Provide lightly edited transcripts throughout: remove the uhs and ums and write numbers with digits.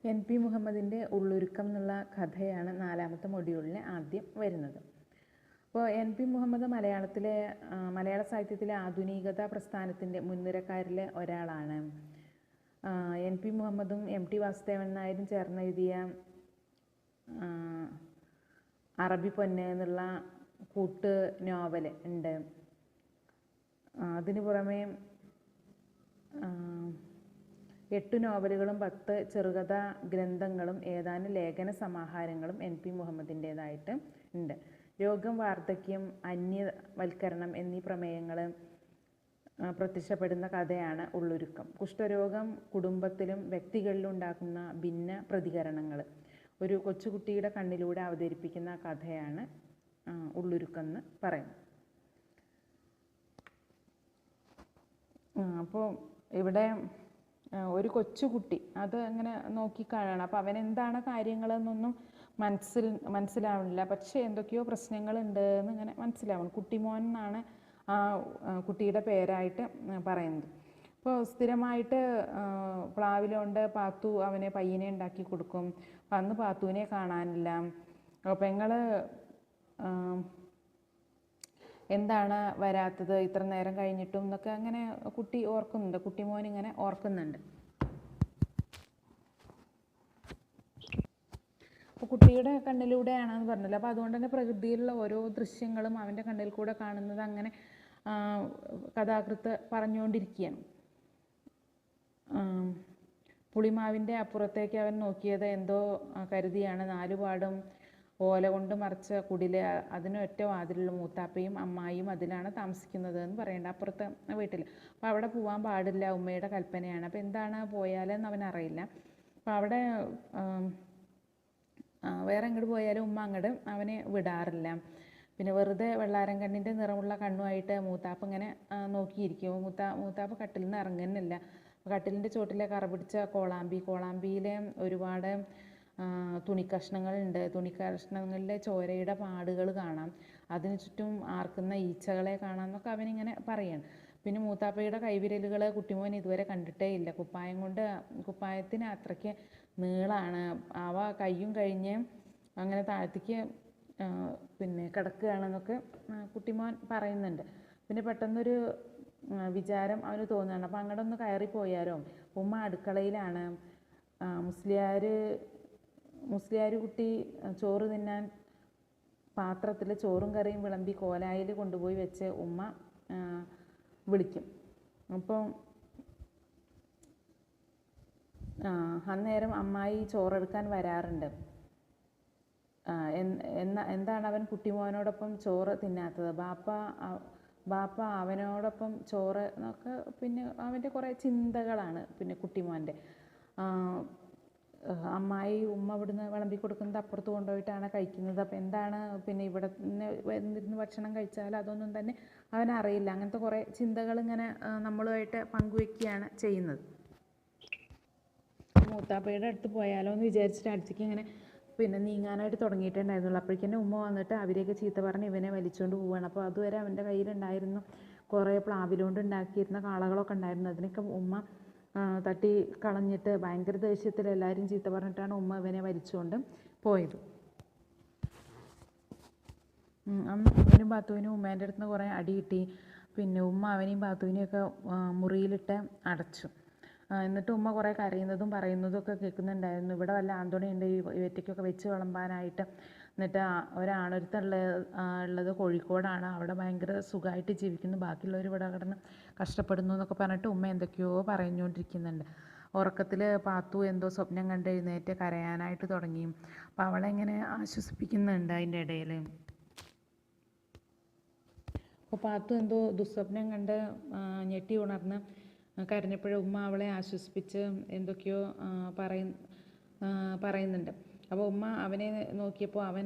NP മുഹമ്മദിൻ്റെ ഉള്ളൊരുക്കം എന്നുള്ള കഥയാണ് 4ാമത്തെ മൊഡ്യൂളിൽ ആദ്യം വരുന്നത്. അപ്പോൾ NP മുഹമ്മദ് മലയാള സാഹിത്യത്തിലെ ആധുനികതാ പ്രസ്ഥാനത്തിൻ്റെ മുൻനിരക്കാരിലെ ഒരാളാണ്. NP മുഹമ്മദും MT വാസുദേവൻ നായരും ചേർന്നെഴുതിയ അറബി പൊന്ന് എന്നുള്ള കൂട്ട് നോവൽ ഉണ്ട്. അതിനു പുറമെ 8 നോവലുകളും 10 ചെറുകഥാ ഗ്രന്ഥങ്ങളും ഏതാനും ലേഖന സമാഹാരങ്ങളും NP മുഹമ്മദിൻ്റേതായിട്ട് ഉണ്ട്. രോഗം, വാർദ്ധക്യം, അന്യവൽക്കരണം എന്നീ പ്രമേയങ്ങൾ പ്രത്യക്ഷപ്പെടുന്ന കഥയാണ് ഉള്ളൊരുക്കം. കുഷ്ഠരോഗം കുടുംബത്തിലും വ്യക്തികളിലും ഉണ്ടാക്കുന്ന ഭിന്ന പ്രതികരണങ്ങൾ ഒരു കൊച്ചുകുട്ടിയുടെ കണ്ണിലൂടെ അവതരിപ്പിക്കുന്ന കഥയാണ് ഉള്ളൊരുക്കം എന്ന് പറയുന്നത്. അപ്പോൾ ഇവിടെ ഒരു കൊച്ചുകുട്ടി അത് അങ്ങനെ നോക്കിക്കാണണം. അപ്പോൾ അവനെന്താണ് കാര്യങ്ങളെന്നൊന്നും മനസ്സിലാവണില്ല. പക്ഷേ എന്തൊക്കെയോ പ്രശ്നങ്ങളുണ്ട് എന്ന് ഇങ്ങനെ മനസ്സിലാവണം. കുട്ടിമോൻ എന്നാണ് ആ കുട്ടിയുടെ പേരായിട്ട് പറയുന്നത്. അപ്പോൾ സ്ഥിരമായിട്ട് പ്ലാവിലുകൊണ്ട് പാത്തു അവനെ പയ്യനെ ഉണ്ടാക്കി കൊടുക്കും. അപ്പം അന്ന് പാത്തുവിനെ കാണാനില്ല. പെങ്ങൾ എന്താണ് വരാത്തത് ഇത്ര നേരം കഴിഞ്ഞിട്ടും എന്നൊക്കെ അങ്ങനെ കുട്ടി ഓർക്കുന്നുണ്ട്. കുട്ടിമോൻ ഇങ്ങനെ ഓർക്കുന്നുണ്ട്. അപ്പോൾ കുട്ടിയുടെ കണ്ണിലൂടെയാണെന്ന് പറഞ്ഞല്ലോ. അപ്പോൾ അതുകൊണ്ട് തന്നെ പ്രകൃതിയിലുള്ള ഓരോ ദൃശ്യങ്ങളും അവൻ്റെ കണ്ണിൽ കൂടെ കാണുന്നത് അങ്ങനെ കഥാകൃത്ത് പറഞ്ഞുകൊണ്ടിരിക്കുകയാണ്. പുളിമാവിൻ്റെ അപ്പുറത്തേക്ക് അവൻ നോക്കിയത് എന്തോ കരുതിയാണ്. 4 പാടും ഓല കൊണ്ട് മറച്ച കുടില്, അതിന് ഒറ്റ വാതിലുള്ള മൂത്താപ്പയും അമ്മായിയും അതിലാണ് താമസിക്കുന്നത് എന്ന് പറയേണ്ട അപ്പുറത്തെ വീട്ടിൽ. അപ്പോൾ അവിടെ പോകാൻ പാടില്ല, ഉമ്മയുടെ കൽപ്പനയാണ്. അപ്പോൾ എന്താണ് പോയാലെന്ന് അവനറിയില്ല. അപ്പോൾ അവിടെ വേറെ എങ്ങോട്ട് പോയാലും ഉമ്മ അങ്ങോട്ട് അവനെ വിടാറില്ല. പിന്നെ വെറുതെ വെള്ളാരം കണ്ണിൻ്റെ നിറമുള്ള കണ്ണുമായിട്ട് മൂത്താപ്പ് ഇങ്ങനെ നോക്കിയിരിക്കും. മൂത്താപ്പ് കട്ടിലിൽ നിന്ന് ഇറങ്ങുന്നില്ല. കട്ടിലിൻ്റെ ചോട്ടിലെ കറ പിടിച്ച കോളാമ്പിയിലെ ഒരുപാട് തുണിക്കഷ്ണങ്ങളുണ്ട്. തുണിക്കഷ്ണങ്ങളിലെ ചോരയുടെ പാടുകൾ കാണാം. അതിന് ചുറ്റും ആർക്കുന്ന ഈച്ചകളെ കാണാം എന്നൊക്കെ അവനിങ്ങനെ പറയാണ്. പിന്നെ മൂത്താപ്പയുടെ കൈവിരലുകൾ കുട്ടിമോൻ ഇതുവരെ കണ്ടിട്ടേ ഇല്ല. കുപ്പായത്തിന് അത്രയ്ക്ക് നീളമാണ്. അവ കയ്യും കഴിഞ്ഞ് അങ്ങനെ താഴത്തേക്ക് പിന്നെ കിടക്കുകയാണെന്നൊക്കെ കുട്ടിമോൻ പറയുന്നുണ്ട്. പിന്നെ പെട്ടെന്നൊരു വിചാരം അവന് തോന്നുകയാണ്. അപ്പോൾ അങ്ങോട്ട് ഒന്ന് കയറിപ്പോയാലോ. ഉമ്മ അടുക്കളയിലാണ്. മുസ്ലിയാർ കുട്ടി ചോറ് തിന്നാൻ പാത്രത്തിൽ ചോറും കറിയും വിളമ്പി കോലായിൽ കൊണ്ടുപോയി വെച്ച് ഉമ്മ വിളിക്കും. അപ്പം അന്നേരം അമ്മായി ചോറെടുക്കാൻ വരാറുണ്ട്. എന്താണ് അവൻ കുട്ടിമോനോടൊപ്പം ചോറ് തിന്നാത്തത്, ബാപ്പ അവനോടൊപ്പം ചോറ് എന്നൊക്കെ പിന്നെ അവൻ്റെ കുറേ ചിന്തകളാണ്. പിന്നെ കുട്ടിമോൻ്റെ അമ്മായി ഉമ്മ ഇവിടുന്ന് വിളമ്പി കൊടുക്കുന്നത് അപ്പുറത്ത് കൊണ്ടുപോയിട്ടാണ് കഴിക്കുന്നത്. അപ്പോൾ എന്താണ് പിന്നെ ഇവിടെ നിന്ന് ഭക്ഷണം കഴിച്ചാൽ അതൊന്നും തന്നെ അവനറിയില്ല. അങ്ങനത്തെ കുറേ ചിന്തകൾ ഇങ്ങനെ നമ്മളുമായിട്ട് പങ്കുവയ്ക്കുകയാണ് ചെയ്യുന്നത്. മൂത്താപ്പയുടെ അടുത്ത് പോയാലോ എന്ന് വിചാരിച്ചിട്ട് അടുത്തേക്ക് ഇങ്ങനെ പിന്നെ നീങ്ങാനായിട്ട് തുടങ്ങിയിട്ടുണ്ടായിരുന്നുള്ളൂ. അപ്പോഴേക്കും ഉമ്മ വന്നിട്ട് അവരെയൊക്കെ ചീത്ത പറഞ്ഞ് ഇവനെ വലിച്ചുകൊണ്ട് പോവുകയാണ്. അപ്പോൾ അതുവരെ അവൻ്റെ കയ്യിലുണ്ടായിരുന്നു കുറേ പ്ലാവിലുകൊണ്ട് ഉണ്ടാക്കിയിരുന്ന കാളകളൊക്കെ ഉണ്ടായിരുന്നു. അതിനൊക്കെ ഉമ്മ തട്ടി കളഞ്ഞിട്ട് ഭയങ്കര ദേഷ്യത്തിൽ എല്ലാവരും ചീത്ത പറഞ്ഞിട്ടാണ് ഉമ്മ ഇവനെ വലിച്ചുകൊണ്ട് പോയത്. അന്ന് അവനും പാത്തുവിനും ഉമ്മേൻ്റെ അടുത്ത് നിന്ന് കുറേ അടി കിട്ടി. പിന്നെ ഉമ്മ അവനെയും പാത്തുവിനെയൊക്കെ മുറിയിലിട്ട് അടച്ചു. എന്നിട്ട് ഉമ്മ കുറേ കരയുന്നതും പറയുന്നതും ഒക്കെ കേൾക്കുന്നുണ്ടായിരുന്നു. ഇവിടെ വല്ല ആന്തോണിയുണ്ട് ഇവറ്റയ്ക്കൊക്കെ വെച്ച് വിളമ്പാനായിട്ട്. എന്നിട്ട് ഉള്ളത് കോഴിക്കോടാണ്. അവിടെ ഭയങ്കര സുഖമായിട്ട് ജീവിക്കുന്നു, ബാക്കിയുള്ളവർ ഇവിടെ കിടന്ന് കഷ്ടപ്പെടുന്നു എന്നൊക്കെ പറഞ്ഞിട്ട് ഉമ്മ എന്തൊക്കെയോ പറഞ്ഞുകൊണ്ടിരിക്കുന്നുണ്ട്. ഉറക്കത്തിൽ പാത്തു എന്തോ സ്വപ്നം കണ്ട് എഴുന്നേറ്റ് കരയാനായിട്ട് തുടങ്ങി. അപ്പോൾ അവളെങ്ങനെ ആശ്വസിപ്പിക്കുന്നുണ്ട് അതിൻ്റെ ഇടയിൽ. അപ്പോൾ പാത്തു എന്തോ ദുസ്വപ്നം കണ്ട് ഞെട്ടി ഉണർന്ന് കരഞ്ഞപ്പോഴും ഉമ്മ അവളെ ആശ്വസിപ്പിച്ച് എന്തൊക്കെയോ പറയുന്നുണ്ട്. അപ്പോൾ ഉമ്മ അവനെ നോക്കിയപ്പോൾ അവൻ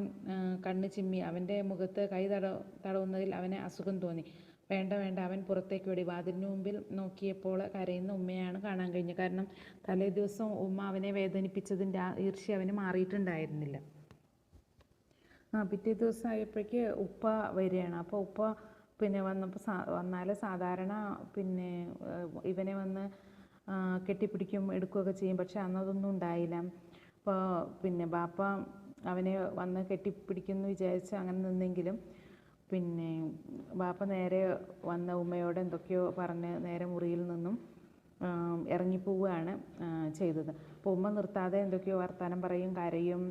കണ്ണ് ചിമ്മി. അവൻ്റെ മുഖത്ത് കൈ തടവുന്നതിൽ അവന് അസുഖം തോന്നി. വേണ്ട അവൻ പുറത്തേക്ക് ഓടി. വാതിലിന് മുമ്പിൽ നോക്കിയപ്പോൾ കരയുന്ന ഉമ്മയാണ് കാണാൻ കഴിഞ്ഞത്. കാരണം തലേ ദിവസം ഉമ്മ അവനെ വേദനിപ്പിച്ചതിൻ്റെ ആ ഈർഷ്യ അവന് മാറിയിട്ടുണ്ടായിരുന്നില്ല. പിറ്റേ ദിവസം ആയപ്പോഴേക്ക് ഉപ്പ വരികയാണ്. അപ്പോൾ ഉപ്പ പിന്നെ വന്നാൽ സാധാരണ പിന്നെ ഇവനെ വന്ന് കെട്ടിപ്പിടിക്കും എടുക്കുകയൊക്കെ ചെയ്യും. പക്ഷെ അന്നതൊന്നും ഉണ്ടായില്ല. അപ്പോൾ പിന്നെ ബാപ്പ അവനെ വന്ന് കെട്ടിപ്പിടിക്കുമെന്ന് വിചാരിച്ച് അങ്ങനെ നിന്നെങ്കിലും പിന്നെ ബാപ്പ നേരെ വന്ന ഉമ്മയോട് എന്തൊക്കെയോ പറഞ്ഞ് നേരെ മുറിയിൽ നിന്നും ഇറങ്ങിപ്പോവുകയാണ് ചെയ്തത്. അപ്പോൾ ഉമ്മ നിർത്താതെ എന്തൊക്കെയോ വർത്തമാനം പറയും, കരയും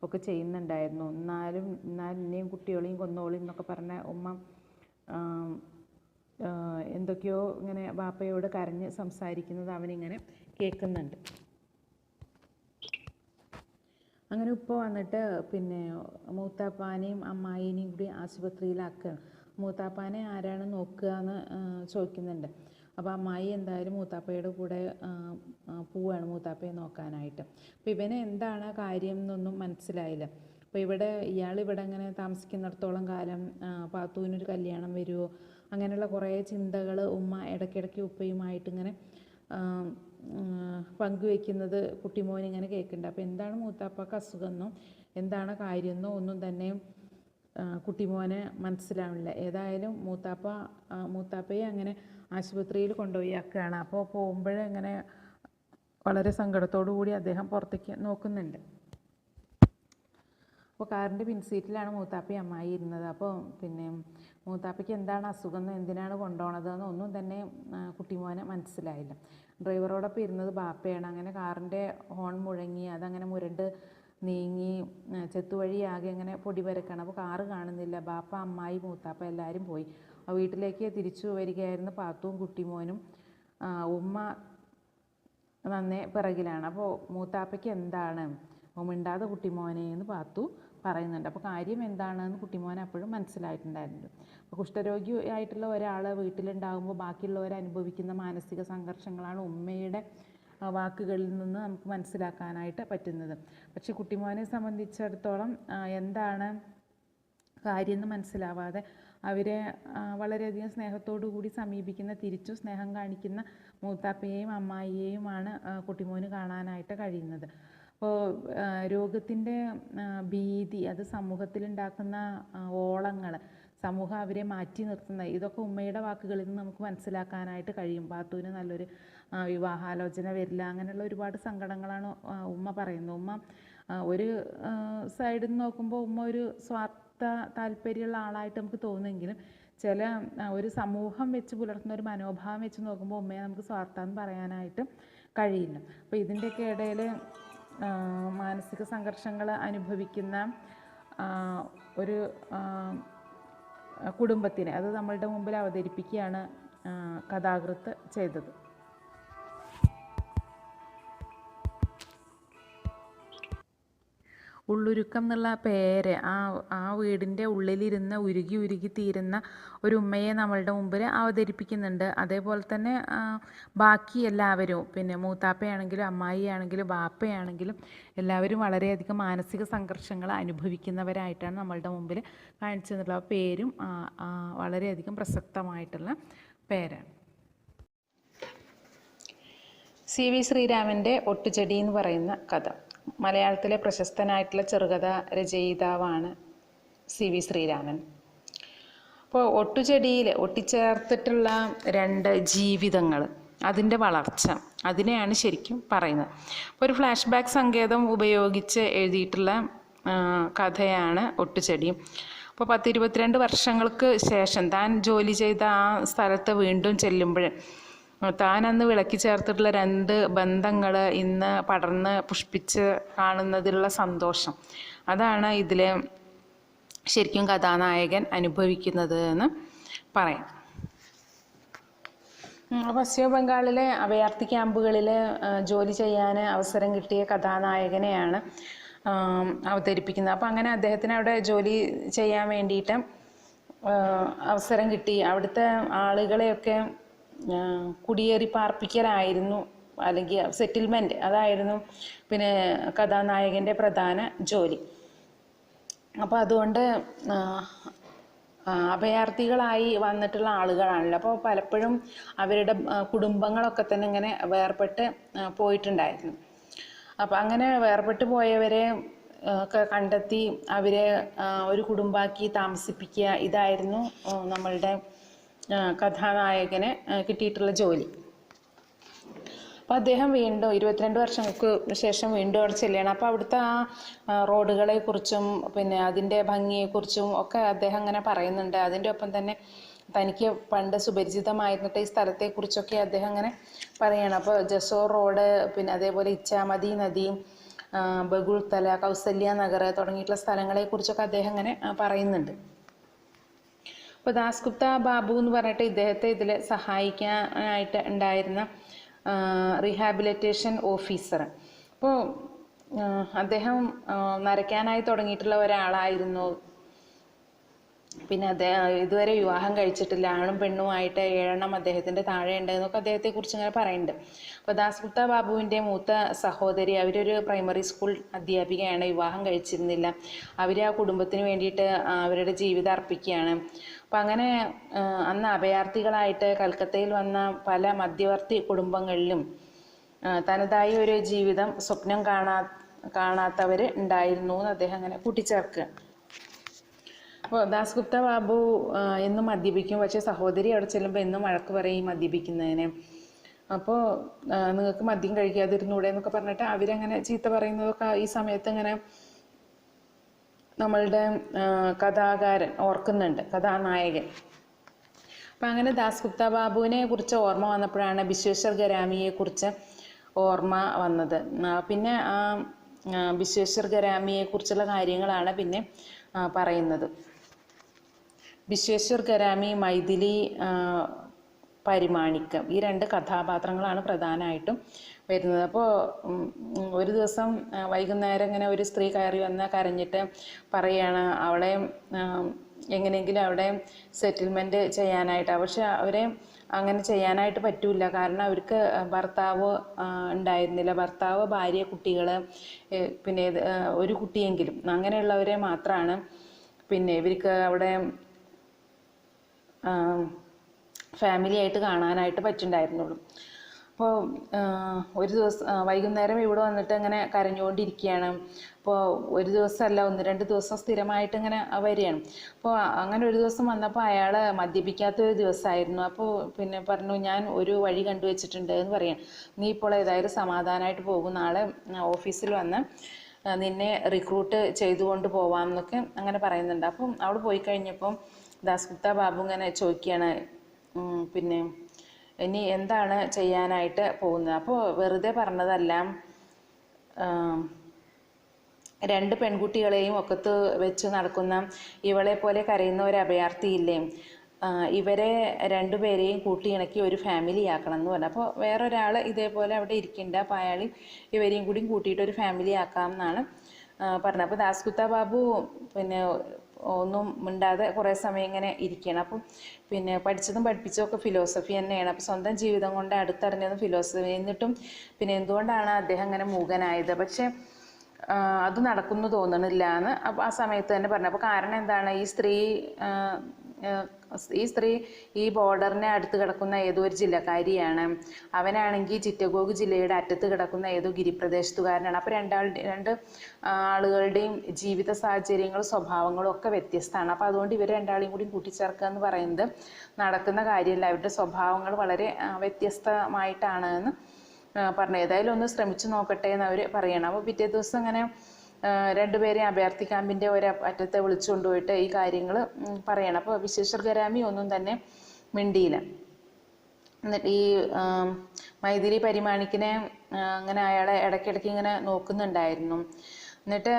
ഒക്കെ ചെയ്യുന്നുണ്ടായിരുന്നു. എന്നാൽ എന്നെയും കുട്ടികളെയും കൊന്നോളി എന്നൊക്കെ പറഞ്ഞ ഉമ്മ എന്തൊക്കെയോ ഇങ്ങനെ ബാപ്പയോട് കരഞ്ഞ് സംസാരിക്കുന്നത് അവനിങ്ങനെ കേൾക്കുന്നുണ്ട്. അങ്ങനെ ഉപ്പ വന്നിട്ട് പിന്നെ മൂത്താപ്പാനെയും അമ്മായിനെയും കൂടി ആശുപത്രിയിലാക്കുകയാണ്. മൂത്താപ്പാനെ ആരാണ് നോക്കുക എന്ന് ചോദിക്കുന്നുണ്ട്. അപ്പോൾ അമ്മായി എന്തായാലും മൂത്താപ്പയുടെ കൂടെ പോവുകയാണ് മൂത്താപ്പയെ നോക്കാനായിട്ട്. അപ്പോൾ ഇവന് എന്താണ് കാര്യം എന്നൊന്നും മനസ്സിലായില്ല. അപ്പോൾ ഇയാളിവിടെ ഇങ്ങനെ താമസിക്കുന്നിടത്തോളം കാലം പാത്തുവിനൊരു കല്യാണം വരുമോ, അങ്ങനെയുള്ള കുറേ ചിന്തകൾ ഉമ്മ ഇടയ്ക്കിടയ്ക്ക് ഉപ്പയുമായിട്ട് ഇങ്ങനെ പങ്കുവെക്കുന്നത് കുട്ടിമോനിങ്ങനെ കേൾക്കുന്നുണ്ട്. അപ്പോൾ എന്താണ് മൂത്താപ്പക്ക് അസുഖമെന്നോ എന്താണ് കാര്യമെന്നോ ഒന്നും തന്നെ കുട്ടിമോന് മനസ്സിലാവില്ല. ഏതായാലും മൂത്താപ്പയെ അങ്ങനെ ആശുപത്രിയിൽ കൊണ്ടുപോയി ആക്കുകയാണ്. അപ്പോൾ പോകുമ്പോഴിങ്ങനെ വളരെ സങ്കടത്തോടു കൂടി അദ്ദേഹം പുറത്തേക്ക് നോക്കുന്നുണ്ട്. അപ്പോൾ കാറിൻ്റെ പിൻസീറ്റിലാണ് മൂത്താപ്പയും അമ്മായി ഇരുന്നത്. അപ്പോൾ പിന്നെ മൂത്താപ്പയ്ക്ക് എന്താണ് അസുഖം, എന്തിനാണ് കൊണ്ടുപോകണതെന്ന് ഒന്നും തന്നെ കുട്ടിമോനെ മനസ്സിലായില്ല. ഡ്രൈവറോടൊപ്പം ഇരുന്നത് ബാപ്പയാണ്. അങ്ങനെ കാറിൻ്റെ ഹോൺ മുഴങ്ങി, അതങ്ങനെ മുരണ്ട് നീങ്ങി ചെത്തുവഴിയാകെ അങ്ങനെ പൊടി പരക്കണം. അപ്പോൾ കാറ് കാണുന്നില്ല. ബാപ്പ, അമ്മായി, മൂത്താപ്പ എല്ലാവരും പോയി. വീട്ടിലേക്ക് തിരിച്ചു വരികയായിരുന്നു പാത്തുവും കുട്ടിമോനും. ഉമ്മ നന്നേ പിറകിലാണ്. അപ്പോൾ മൂത്താപ്പയ്ക്ക് എന്താണ് മിണ്ടാതെ കുട്ടിമോനെ എന്ന് പാത്തു പറയുന്നുണ്ട്. അപ്പോൾ കാര്യം എന്താണെന്ന് കുട്ടിമോനെ അപ്പോഴും മനസ്സിലായിട്ടുണ്ടായിരുന്നു. അപ്പോൾ കുഷ്ഠരോഗി ആയിട്ടുള്ള ഒരാൾ വീട്ടിലുണ്ടാകുമ്പോൾ ബാക്കിയുള്ളവർ അനുഭവിക്കുന്ന മാനസിക സംഘർഷങ്ങളാണ് ഉമ്മയുടെ വാക്കുകളിൽ നിന്ന് നമുക്ക് മനസ്സിലാക്കാനായിട്ട് പറ്റുന്നത്. പക്ഷെ കുട്ടിമോനെ സംബന്ധിച്ചിടത്തോളം എന്താണ് കാര്യം എന്ന് മനസ്സിലാവാതെ അവരെ വളരെയധികം സ്നേഹത്തോടു കൂടി സമീപിക്കുന്ന, തിരിച്ചു സ്നേഹം കാണിക്കുന്ന മൂത്താപ്പയെയും അമ്മായിയെയുമാണ് കുട്ടിമോന് കാണാനായിട്ട് കഴിയുന്നത്. അപ്പോൾ രോഗത്തിൻ്റെ ഭീതി, അത് സമൂഹത്തിലുണ്ടാക്കുന്ന ഓളങ്ങൾ, സമൂഹം അവരെ മാറ്റി നിർത്തുന്ന, ഇതൊക്കെ ഉമ്മയുടെ വാക്കുകളിൽ നിന്ന് നമുക്ക് മനസ്സിലാക്കാനായിട്ട് കഴിയും. പാത്തുവിന് നല്ലൊരു വിവാഹാലോചന വരില്ല, അങ്ങനെയുള്ള ഒരുപാട് സങ്കടങ്ങളാണ് ഉമ്മ പറയുന്നത്. ഉമ്മ ഒരു സൈഡിൽ നിന്ന് നോക്കുമ്പോൾ ഉമ്മ ഒരു താല്പര്യമുള്ള ആളായിട്ട് നമുക്ക് തോന്നുമെങ്കിലും ഒരു സമൂഹം വെച്ച് പുലർത്തുന്ന ഒരു മനോഭാവം വെച്ച് നോക്കുമ്പോൾ ഉമ്മയെ നമുക്ക് സ്വാർത്ഥം പറയാനായിട്ട് കഴിയില്ല. അപ്പോൾ ഇതിൻ്റെയൊക്കെ ഇടയിൽ മാനസിക സംഘർഷങ്ങൾ അനുഭവിക്കുന്ന ഒരു കുടുംബത്തിനെ അത് നമ്മളുടെ മുമ്പിൽ അവതരിപ്പിക്കുകയാണ് കഥാകൃത്ത് ചെയ്തത്. ഉള്ളുരുക്കം എന്നുള്ള പേര് ആ വീടിൻ്റെ ഉള്ളിലിരുന്ന് ഉരുകി തീരുന്ന ഒരു ഉമ്മയെ നമ്മളുടെ മുമ്പിൽ അവതരിപ്പിക്കുന്നുണ്ട്. അതേപോലെ തന്നെ ബാക്കി എല്ലാവരും, പിന്നെ മൂത്താപ്പയാണെങ്കിലും അമ്മായിയാണെങ്കിലും ബാപ്പയാണെങ്കിലും എല്ലാവരും വളരെയധികം മാനസിക സംഘർഷങ്ങൾ അനുഭവിക്കുന്നവരായിട്ടാണ് നമ്മളുടെ മുമ്പിൽ കാണിച്ചു തന്നിട്ടുള്ളത്. ആ പേരും വളരെയധികം പ്രസക്തമായിട്ടുള്ള പേരാണ്. സി വി ശ്രീരാമൻ്റെ ഒട്ടുചെടി എന്ന് പറയുന്ന കഥ. മലയാളത്തിലെ പ്രശസ്തനായിട്ടുള്ള ചെറുകഥ രചയിതാവാണ് സി വി ശ്രീരാമൻ. അപ്പോൾ ഒട്ടുചെടിയിൽ ഒട്ടിച്ചേർത്തിട്ടുള്ള രണ്ട് ജീവിതങ്ങൾ, അതിൻ്റെ വളർച്ച, അതിനെയാണ് ശരിക്കും പറയുന്നത്. അപ്പോൾ ഒരു ഫ്ലാഷ് ബാക്ക് സങ്കേതം ഉപയോഗിച്ച് എഴുതിയിട്ടുള്ള കഥയാണ് ഒട്ടുചെടി. അപ്പോൾ 10-22 വർഷങ്ങൾക്ക് ശേഷം താൻ ജോലി ചെയ്ത ആ സ്ഥലത്ത് വീണ്ടും ചെല്ലുമ്പോൾ താൻ അന്ന് വിളക്കി ചേർത്തിട്ടുള്ള 2 ബന്ധങ്ങൾ ഇന്ന് പടർന്ന് പുഷ്പിച്ച് കാണുന്നതിലുള്ള സന്തോഷം, അതാണ് ഇതിൽ ശരിക്കും കഥാനായകൻ അനുഭവിക്കുന്നത് എന്ന് പറയാം. പശ്ചിമ ബംഗാളിലെ അഭയാർത്ഥി ക്യാമ്പുകളിൽ ജോലി ചെയ്യാൻ അവസരം കിട്ടിയ കഥാനായകനെയാണ് അവതരിപ്പിക്കുന്നത്. അപ്പോൾ അങ്ങനെ അദ്ദേഹത്തിന് അവിടെ ജോലി ചെയ്യാൻ വേണ്ടിയിട്ട് അവസരം കിട്ടി. അവിടുത്തെ ആളുകളെയൊക്കെ കുടിയേറി പാർപ്പിക്കലായിരുന്നു, അല്ലെങ്കിൽ സെറ്റിൽമെൻറ്റ്, അതായിരുന്നു പിന്നെ കഥാനായകൻ്റെ പ്രധാന ജോലി. അപ്പോൾ അതുകൊണ്ട് അഭയാർത്ഥികളായി വന്നിട്ടുള്ള ആളുകളാണല്ലോ. അപ്പോൾ പലപ്പോഴും അവരുടെ കുടുംബങ്ങളൊക്കെ തന്നെ ഇങ്ങനെ വേർപെട്ട് പോയിട്ടുണ്ടായിരുന്നു. അപ്പോൾ അങ്ങനെ വേർപെട്ട് പോയവരെ ഒക്കെ കണ്ടെത്തി അവരെ ഒരു കുടുംബാക്കി താമസിപ്പിക്കുക, ഇതായിരുന്നു നമ്മളുടെ കഥാനായകന് കിട്ടിയിട്ടുള്ള ജോലി. അപ്പോൾ അദ്ദേഹം വീണ്ടും 22 വർഷങ്ങൾക്ക് ശേഷം വീണ്ടും അവിടെ ചെല്ലുകയാണ്. അപ്പോൾ അവിടുത്തെ ആ റോഡുകളെക്കുറിച്ചും പിന്നെ അതിൻ്റെ ഭംഗിയെക്കുറിച്ചും ഒക്കെ അദ്ദേഹം അങ്ങനെ പറയുന്നുണ്ട്. അതിൻ്റെ ഒപ്പം തന്നെ തനിക്ക് പണ്ട് സുപരിചിതമായിരുന്നിട്ട് ഈ സ്ഥലത്തെക്കുറിച്ചൊക്കെ അദ്ദേഹം അങ്ങനെ പറയുകയാണ്. അപ്പോൾ ജസോർ റോഡ്, പിന്നെ അതേപോലെ ഇച്ഛാമതി നദി, ബഗുൾത്തല, കൗസല്യ നഗർ തുടങ്ങിയിട്ടുള്ള സ്ഥലങ്ങളെക്കുറിച്ചൊക്കെ അദ്ദേഹം അങ്ങനെ പറയുന്നുണ്ട്. അപ്പോൾ ദാസ്ഗുപ്ത ബാബു എന്ന് പറഞ്ഞിട്ട് ഇദ്ദേഹത്തെ ഇതിൽ സഹായിക്കാനായിട്ട് ഉണ്ടായിരുന്ന റീഹാബിലിറ്റേഷൻ ഓഫീസർ. അപ്പോൾ അദ്ദേഹം നരയ്ക്കാനായി തുടങ്ങിയിട്ടുള്ള ഒരാളായിരുന്നു. പിന്നെ അദ്ദേഹം ഇതുവരെ വിവാഹം കഴിച്ചിട്ടില്ല. ആണും പെണ്ണുമായിട്ട് 7 അദ്ദേഹത്തിൻ്റെ താഴെ ഉണ്ട് എന്നൊക്കെ അദ്ദേഹത്തെക്കുറിച്ച് ഇങ്ങനെ പറയുന്നുണ്ട്. അപ്പോൾ ദാസ്ഗുപ്ത ബാബുവിൻ്റെ മൂത്ത സഹോദരി, അവരൊരു പ്രൈമറി സ്കൂൾ അധ്യാപികയാണ്. വിവാഹം കഴിച്ചിരുന്നില്ല. അവർ ആ കുടുംബത്തിന് വേണ്ടിയിട്ട് അവരുടെ ജീവിതം അർപ്പിക്കുകയാണ്. അപ്പം അങ്ങനെ അന്ന് അഭയാർത്ഥികളായിട്ട് കൽക്കത്തയിൽ വന്ന പല മധ്യവർത്തി കുടുംബങ്ങളിലും തനതായ ഒരു ജീവിതം സ്വപ്നം കാണാത്തവർ ഉണ്ടായിരുന്നു എന്ന് അദ്ദേഹം അങ്ങനെ കൂട്ടിച്ചേർക്കുക. അപ്പോൾ ദാസ്ഗുപ്ത ബാബു എന്നും മദ്യപിക്കും. പക്ഷേ സഹോദരി അവിടെ ചെല്ലുമ്പോൾ എന്നും വഴക്ക് പറയും മദ്യപിക്കുന്നതിന്. അപ്പോൾ നിങ്ങൾക്ക് മദ്യം കഴിക്കാതിരുന്നൂടെ എന്നൊക്കെ പറഞ്ഞിട്ട് അവരങ്ങനെ ചീത്ത പറയുന്നതൊക്കെ ഈ സമയത്ത് ഇങ്ങനെ നമ്മളുടെ കഥാകാരൻ ഓർക്കുന്നുണ്ട്, കഥാനായകൻ. അപ്പം അങ്ങനെ ദാസ്ഗുപ്ത ബാബുവിനെ കുറിച്ച് ഓർമ്മ വന്നപ്പോഴാണ് ബിശ്വേശ്വർ ഗരാമിയെക്കുറിച്ച് ഓർമ്മ വന്നത്. പിന്നെ ബിശ്വേശ്വർ ഗരാമിയെക്കുറിച്ചുള്ള കാര്യങ്ങളാണ് പിന്നെ പറയുന്നത്. ബിശ്വേശ്വർ ഗരാമി, മൈഥിലി പരിമാണിക്ക്, ഈ 2 കഥാപാത്രങ്ങളാണ് പ്രധാനമായിട്ടും വരുന്നത്. അപ്പോൾ ഒരു ദിവസം വൈകുന്നേരം ഇങ്ങനെ ഒരു സ്ത്രീ കയറി വന്ന് കരഞ്ഞിട്ട് പറയുകയാണ് അവളെ എങ്ങനെയെങ്കിലും അവിടെ സെറ്റിൽമെൻറ്റ് ചെയ്യാനായിട്ട്. പക്ഷെ അവരെ അങ്ങനെ ചെയ്യാനായിട്ട് പറ്റൂല. കാരണം അവർക്ക് ഭർത്താവ് ഉണ്ടായിരുന്നില്ല. ഭർത്താവ്, ഭാര്യ, കുട്ടികൾ, പിന്നെ ഒരു കുട്ടിയെങ്കിലും അങ്ങനെയുള്ളവരെ മാത്രമാണ് പിന്നെ ഇവർക്ക് അവിടെ ഫാമിലി ആയിട്ട് കാണാനായിട്ട് പറ്റുന്നുണ്ടായിരുന്നുള്ളൂ. അപ്പോൾ ഒരു ദിവസം വൈകുന്നേരം ഇവിടെ വന്നിട്ട് ഇങ്ങനെ കരഞ്ഞുകൊണ്ടിരിക്കുകയാണ്. അപ്പോൾ ഒരു ദിവസമല്ല, 1-2 ദിവസം സ്ഥിരമായിട്ട് ഇങ്ങനെ വരികയാണ്. അപ്പോൾ അങ്ങനെ ഒരു ദിവസം വന്നപ്പോൾ അയാൾ മദ്യപിക്കാത്തൊരു ദിവസമായിരുന്നു. അപ്പോൾ പിന്നെ പറഞ്ഞു, ഞാൻ ഒരു വഴി കണ്ടുവച്ചിട്ടുണ്ട് എന്ന് പറയാം. നീ ഇപ്പോൾ ഏതായാലും സമാധാനമായിട്ട് പോകും, നാളെ ഓഫീസിൽ വന്ന് നിന്നെ റിക്രൂട്ട് ചെയ്തുകൊണ്ട് പോവാം എന്നൊക്കെ അങ്ങനെ പറയുന്നുണ്ട്. അപ്പം അവിടെ പോയി കഴിഞ്ഞപ്പം ദാസ്ഗുപ്ത ബാബു ഇങ്ങനെ ചോദിക്കുകയാണ്, പിന്നെ ഇനി എന്താണ് ചെയ്യാനായിട്ട് പോകുന്നത്? അപ്പോൾ വെറുതെ പറഞ്ഞതല്ല, 2 പെൺകുട്ടികളെയും ഒക്കത്ത് വെച്ച് നടക്കുന്ന ഇവളെ പോലെ കരയുന്ന ഒരു അഭയാർത്ഥിയില്ലേ, ഇവരെ 2 പേരെയും കൂട്ടിയിണക്കി ഒരു ഫാമിലി ആക്കണം എന്ന് പറഞ്ഞു. അപ്പോൾ വേറൊരാൾ ഇതേപോലെ അവിടെ ഇരിക്കുന്നുണ്ട്. അപ്പോൾ അയാൾ ഇവരെയും കൂടി കൂട്ടിയിട്ട് ഒരു ഫാമിലി ആക്കാം എന്നാണ് പറഞ്ഞത്. അപ്പോൾ ദാസ്ഗുപ്ത ബാബു പിന്നെ ഒന്നും മിണ്ടാതെ കുറേ സമയം ഇങ്ങനെ ഇരിക്കുകയാണ്. അപ്പം പിന്നെ പഠിച്ചതും പഠിപ്പിച്ചതൊക്കെ ഫിലോസഫി തന്നെയാണ്. അപ്പോൾ സ്വന്തം ജീവിതം കൊണ്ട് അടുത്തറിഞ്ഞതും ഫിലോസഫി. എന്നിട്ടും പിന്നെ എന്തുകൊണ്ടാണ് അദ്ദേഹം ഇങ്ങനെ മൂകനായത്? പക്ഷെ അത് നടക്കുന്നു തോന്നണില്ല എന്ന് ആ സമയത്ത് തന്നെ പറഞ്ഞു. അപ്പോൾ കാരണം എന്താണ്, ഈ സ്ത്രീ ഈ ബോർഡറിനെ അടുത്ത് കിടക്കുന്ന ഏതോ ഒരു ജില്ലക്കാരിയാണ്. അവനാണെങ്കിൽ ചിറ്റഗോഗ് ജില്ലയുടെ അറ്റത്ത് കിടക്കുന്ന ഏതോ ഗിരിപ്രദേശത്തുകാരനാണ്. അപ്പോൾ 2 ആളുകളുടെയും ജീവിത സാഹചര്യങ്ങളും സ്വഭാവങ്ങളും ഒക്കെ വ്യത്യസ്തമാണ്. അപ്പോൾ അതുകൊണ്ട് ഇവർ 2 കൂടി കൂട്ടിച്ചേർക്കുക എന്ന് പറയുന്നത് നടക്കുന്ന കാര്യമല്ല. അവരുടെ സ്വഭാവങ്ങൾ വളരെ വ്യത്യസ്തമായിട്ടാണ് എന്ന് പറഞ്ഞു. ഏതായാലും ഒന്ന് ശ്രമിച്ചു നോക്കട്ടെ എന്ന് അവർ പറയണം. അപ്പോൾ പിറ്റേ ദിവസം ഇങ്ങനെ 2 പേരെ അഭയാർത്ഥി ക്യാമ്പിൻ്റെ അറ്റത്തെ വിളിച്ചു കൊണ്ടുപോയിട്ട് ഈ കാര്യങ്ങൾ പറയണം. അപ്പോൾ ബിശ്വേശ്വർ ഗരാമി ഒന്നും തന്നെ മിണ്ടിയില്ല. എന്നിട്ട് ഈ മൈഥിലി പരിമാണിക്കിനെ അങ്ങനെ അയാളെ ഇടയ്ക്കിടയ്ക്ക് ഇങ്ങനെ നോക്കുന്നുണ്ടായിരുന്നു. എന്നിട്ട്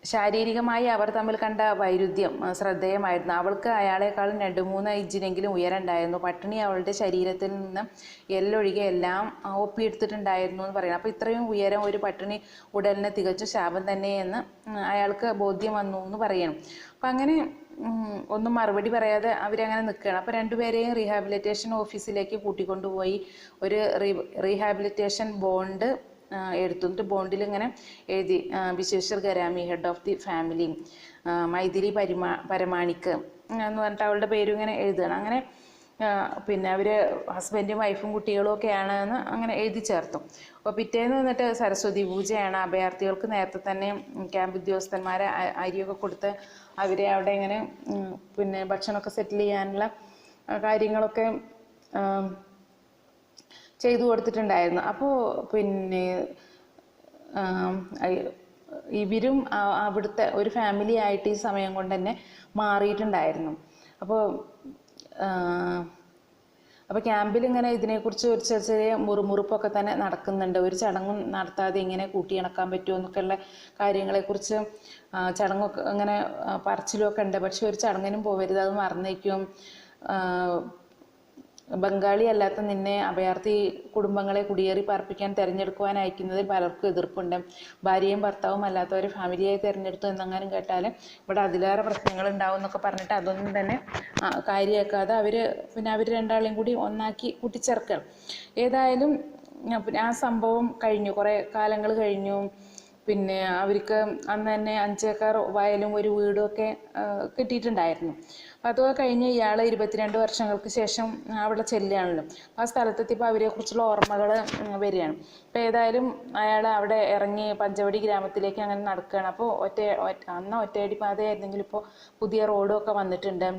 ശാരീരികമായി അവർ തമ്മിൽ കണ്ട വൈരുദ്ധ്യം ശ്രദ്ധേയമായിരുന്നു. അവൾക്ക് അയാളെക്കാളും 2-3 ഇഞ്ചിനെങ്കിലും ഉയരമുണ്ടായിരുന്നു. പട്ടിണി അവളുടെ ശരീരത്തിൽ നിന്ന് എല്ലൊഴികെ എല്ലാം ഒപ്പിയെടുത്തിട്ടുണ്ടായിരുന്നു എന്ന് പറയുന്നത്. അപ്പോൾ ഇത്രയും ഉയരം ഒരു പട്ടിണി ഉടലിന് തികച്ചും ശാപം തന്നെയെന്ന് അയാൾക്ക് ബോധ്യം വന്നു എന്ന് പറയണം. അപ്പം അങ്ങനെ ഒന്നും മറുപടി പറയാതെ അവരങ്ങനെ നിൽക്കുകയാണ്. അപ്പോൾ 2 പേരെയും റീഹാബിലിറ്റേഷൻ ഓഫീസിലേക്ക് കൂട്ടിക്കൊണ്ടുപോയി ഒരു റീഹാബിലിറ്റേഷൻ ബോണ്ട് എടുത്തിട്ട് ബോണ്ടിൽ ഇങ്ങനെ എഴുതി Bisweswar Garami, head of the family, Maithili Paramanik എന്ന് പറഞ്ഞിട്ട് അവളുടെ പേരും ഇങ്ങനെ എഴുതുകയാണ്. അങ്ങനെ പിന്നെ അവർ ഹസ്ബൻഡും വൈഫും കുട്ടികളും ഒക്കെയാണ് എന്ന് അങ്ങനെ എഴുതി ചേർത്തു. അപ്പോൾ പിറ്റേന്ന് വന്നിട്ട് സരസ്വതി പൂജയാണ്. അഭയാർത്ഥികൾക്ക് നേരത്തെ തന്നെ ക്യാമ്പ് ഉദ്യോഗസ്ഥന്മാരെ അരിയൊക്കെ കൊടുത്ത് അവരെ അവിടെ ഇങ്ങനെ പിന്നെ ഭക്ഷണമൊക്കെ സെറ്റിൽ ചെയ്യാനുള്ള കാര്യങ്ങളൊക്കെ ചെയ്തു കൊടുത്തിട്ടുണ്ടായിരുന്നു. അപ്പോൾ പിന്നെ ഇവരും അവിടുത്തെ ഒരു ഫാമിലി ആയിട്ട് ഈ സമയം കൊണ്ട് തന്നെ മാറിയിട്ടുണ്ടായിരുന്നു. അപ്പോൾ ക്യാമ്പിൽ ഇങ്ങനെ ഇതിനെക്കുറിച്ച് ഒരു ചെറിയ മുറുമുറുപ്പൊക്കെ തന്നെ നടക്കുന്നുണ്ട്. ഒരു ചടങ്ങും നടത്താതെ ഇങ്ങനെ കൂട്ടിയിണക്കാൻ പറ്റുമോ എന്നൊക്കെയുള്ള കാര്യങ്ങളെക്കുറിച്ച് ചടങ്ങൊക്കെ ഇങ്ങനെ പറച്ചിലുമൊക്കെ ഉണ്ട്. പക്ഷെ ഒരു ചടങ്ങിനും പോകരുത്, അത് മറന്നേക്കും, ബംഗാളി അല്ലാത്ത നിന്നെ അഭയാർത്ഥി കുടുംബങ്ങളെ കുടിയേറി പാർപ്പിക്കാൻ തിരഞ്ഞെടുക്കുവാൻ അയക്കുന്നതിൽ പലർക്കും എതിർപ്പുണ്ട്. ഭാര്യയും ഭർത്താവും അല്ലാത്തവരെ ഫാമിലിയായി തിരഞ്ഞെടുത്തു എന്നെങ്ങാനും കേട്ടാൽ ഇവിടെ അതിലേറെ പ്രശ്നങ്ങൾ ഉണ്ടാവും എന്നൊക്കെ പറഞ്ഞിട്ട് അതൊന്നും തന്നെ കാര്യമാക്കാതെ അവർ രണ്ടാളെയും കൂടി ഒന്നാക്കി കൂട്ടിച്ചേർക്കണം. ഏതായാലും ആ സംഭവം കഴിഞ്ഞു, കുറേ കാലങ്ങൾ കഴിഞ്ഞു. പിന്നെ അവർക്ക് അന്ന് തന്നെ 5 ഏക്കർ വയലും ഒരു വീടും ഒക്കെ കിട്ടിയിട്ടുണ്ടായിരുന്നു. അപ്പോൾ അതൊക്കെ കഴിഞ്ഞ് ഇയാൾ 22 വർഷങ്ങൾക്ക് ശേഷം അവിടെ ചെല്ലുകയാണല്ലോ. ആ സ്ഥലത്തെത്തിയപ്പോൾ അവരെക്കുറിച്ചുള്ള ഓർമ്മകൾ വരികയാണ്. അപ്പോൾ ഏതായാലും അയാൾ അവിടെ ഇറങ്ങി പഞ്ചവടി ഗ്രാമത്തിലേക്ക് അങ്ങനെ നടക്കുകയാണ്. അപ്പോൾ അന്ന് ഒറ്റയടി പാതയായിരുന്നെങ്കിൽ ഇപ്പോൾ പുതിയ റോഡും ഒക്കെ വന്നിട്ടുണ്ട്.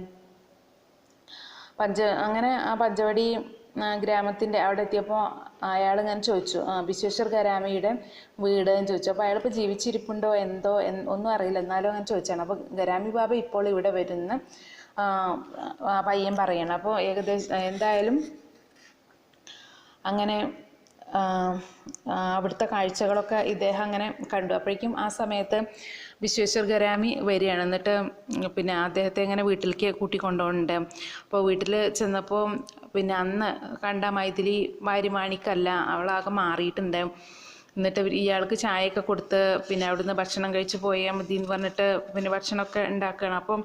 അങ്ങനെ ആ പഞ്ചവടി ഗ്രാമത്തിൻ്റെ അവിടെ എത്തിയപ്പോൾ അയാൾ ഇങ്ങനെ ചോദിച്ചു, വിശ്വേശ്വർ ഗരാമിയുടെ വീട് എന്ന് ചോദിച്ചു. അപ്പോൾ അയാളിപ്പോൾ ജീവിച്ചിരിപ്പുണ്ടോ എന്തോ ഒന്നും അറിയില്ല, എന്നാലും അങ്ങനെ ചോദിച്ചാണ്. അപ്പോൾ ഗരാമി ബാബ ഇപ്പോൾ ഇവിടെ വരുന്ന പയ്യൻ പറയണം. അപ്പോൾ ഏകദേശം എന്തായാലും അങ്ങനെ അവിടുത്തെ കാഴ്ചകളൊക്കെ ഇദ്ദേഹം അങ്ങനെ കണ്ടു. അപ്പോഴേക്കും ആ സമയത്ത് വിശ്വേശ്വർ ഗരാമി വരികയാണ്. എന്നിട്ട് പിന്നെ അദ്ദേഹത്തെ ഇങ്ങനെ വീട്ടിലേക്ക് കൂട്ടിക്കൊണ്ടുപോകുന്നുണ്ട്. അപ്പോൾ വീട്ടിൽ ചെന്നപ്പോൾ പിന്നെ അന്ന് കണ്ട മൈഥിലി വാരിമാണിക്കല്ല, അവളാകെ മാറിയിട്ടുണ്ട്. എന്നിട്ട് ഇയാൾക്ക് ചായയൊക്കെ കൊടുത്ത് പിന്നെ അവിടുന്ന് ഭക്ഷണം കഴിച്ച് പോയാൽ മതി എന്ന് പറഞ്ഞിട്ട് പിന്നെ ഭക്ഷണമൊക്കെ ഉണ്ടാക്കുകയാണ്. അപ്പം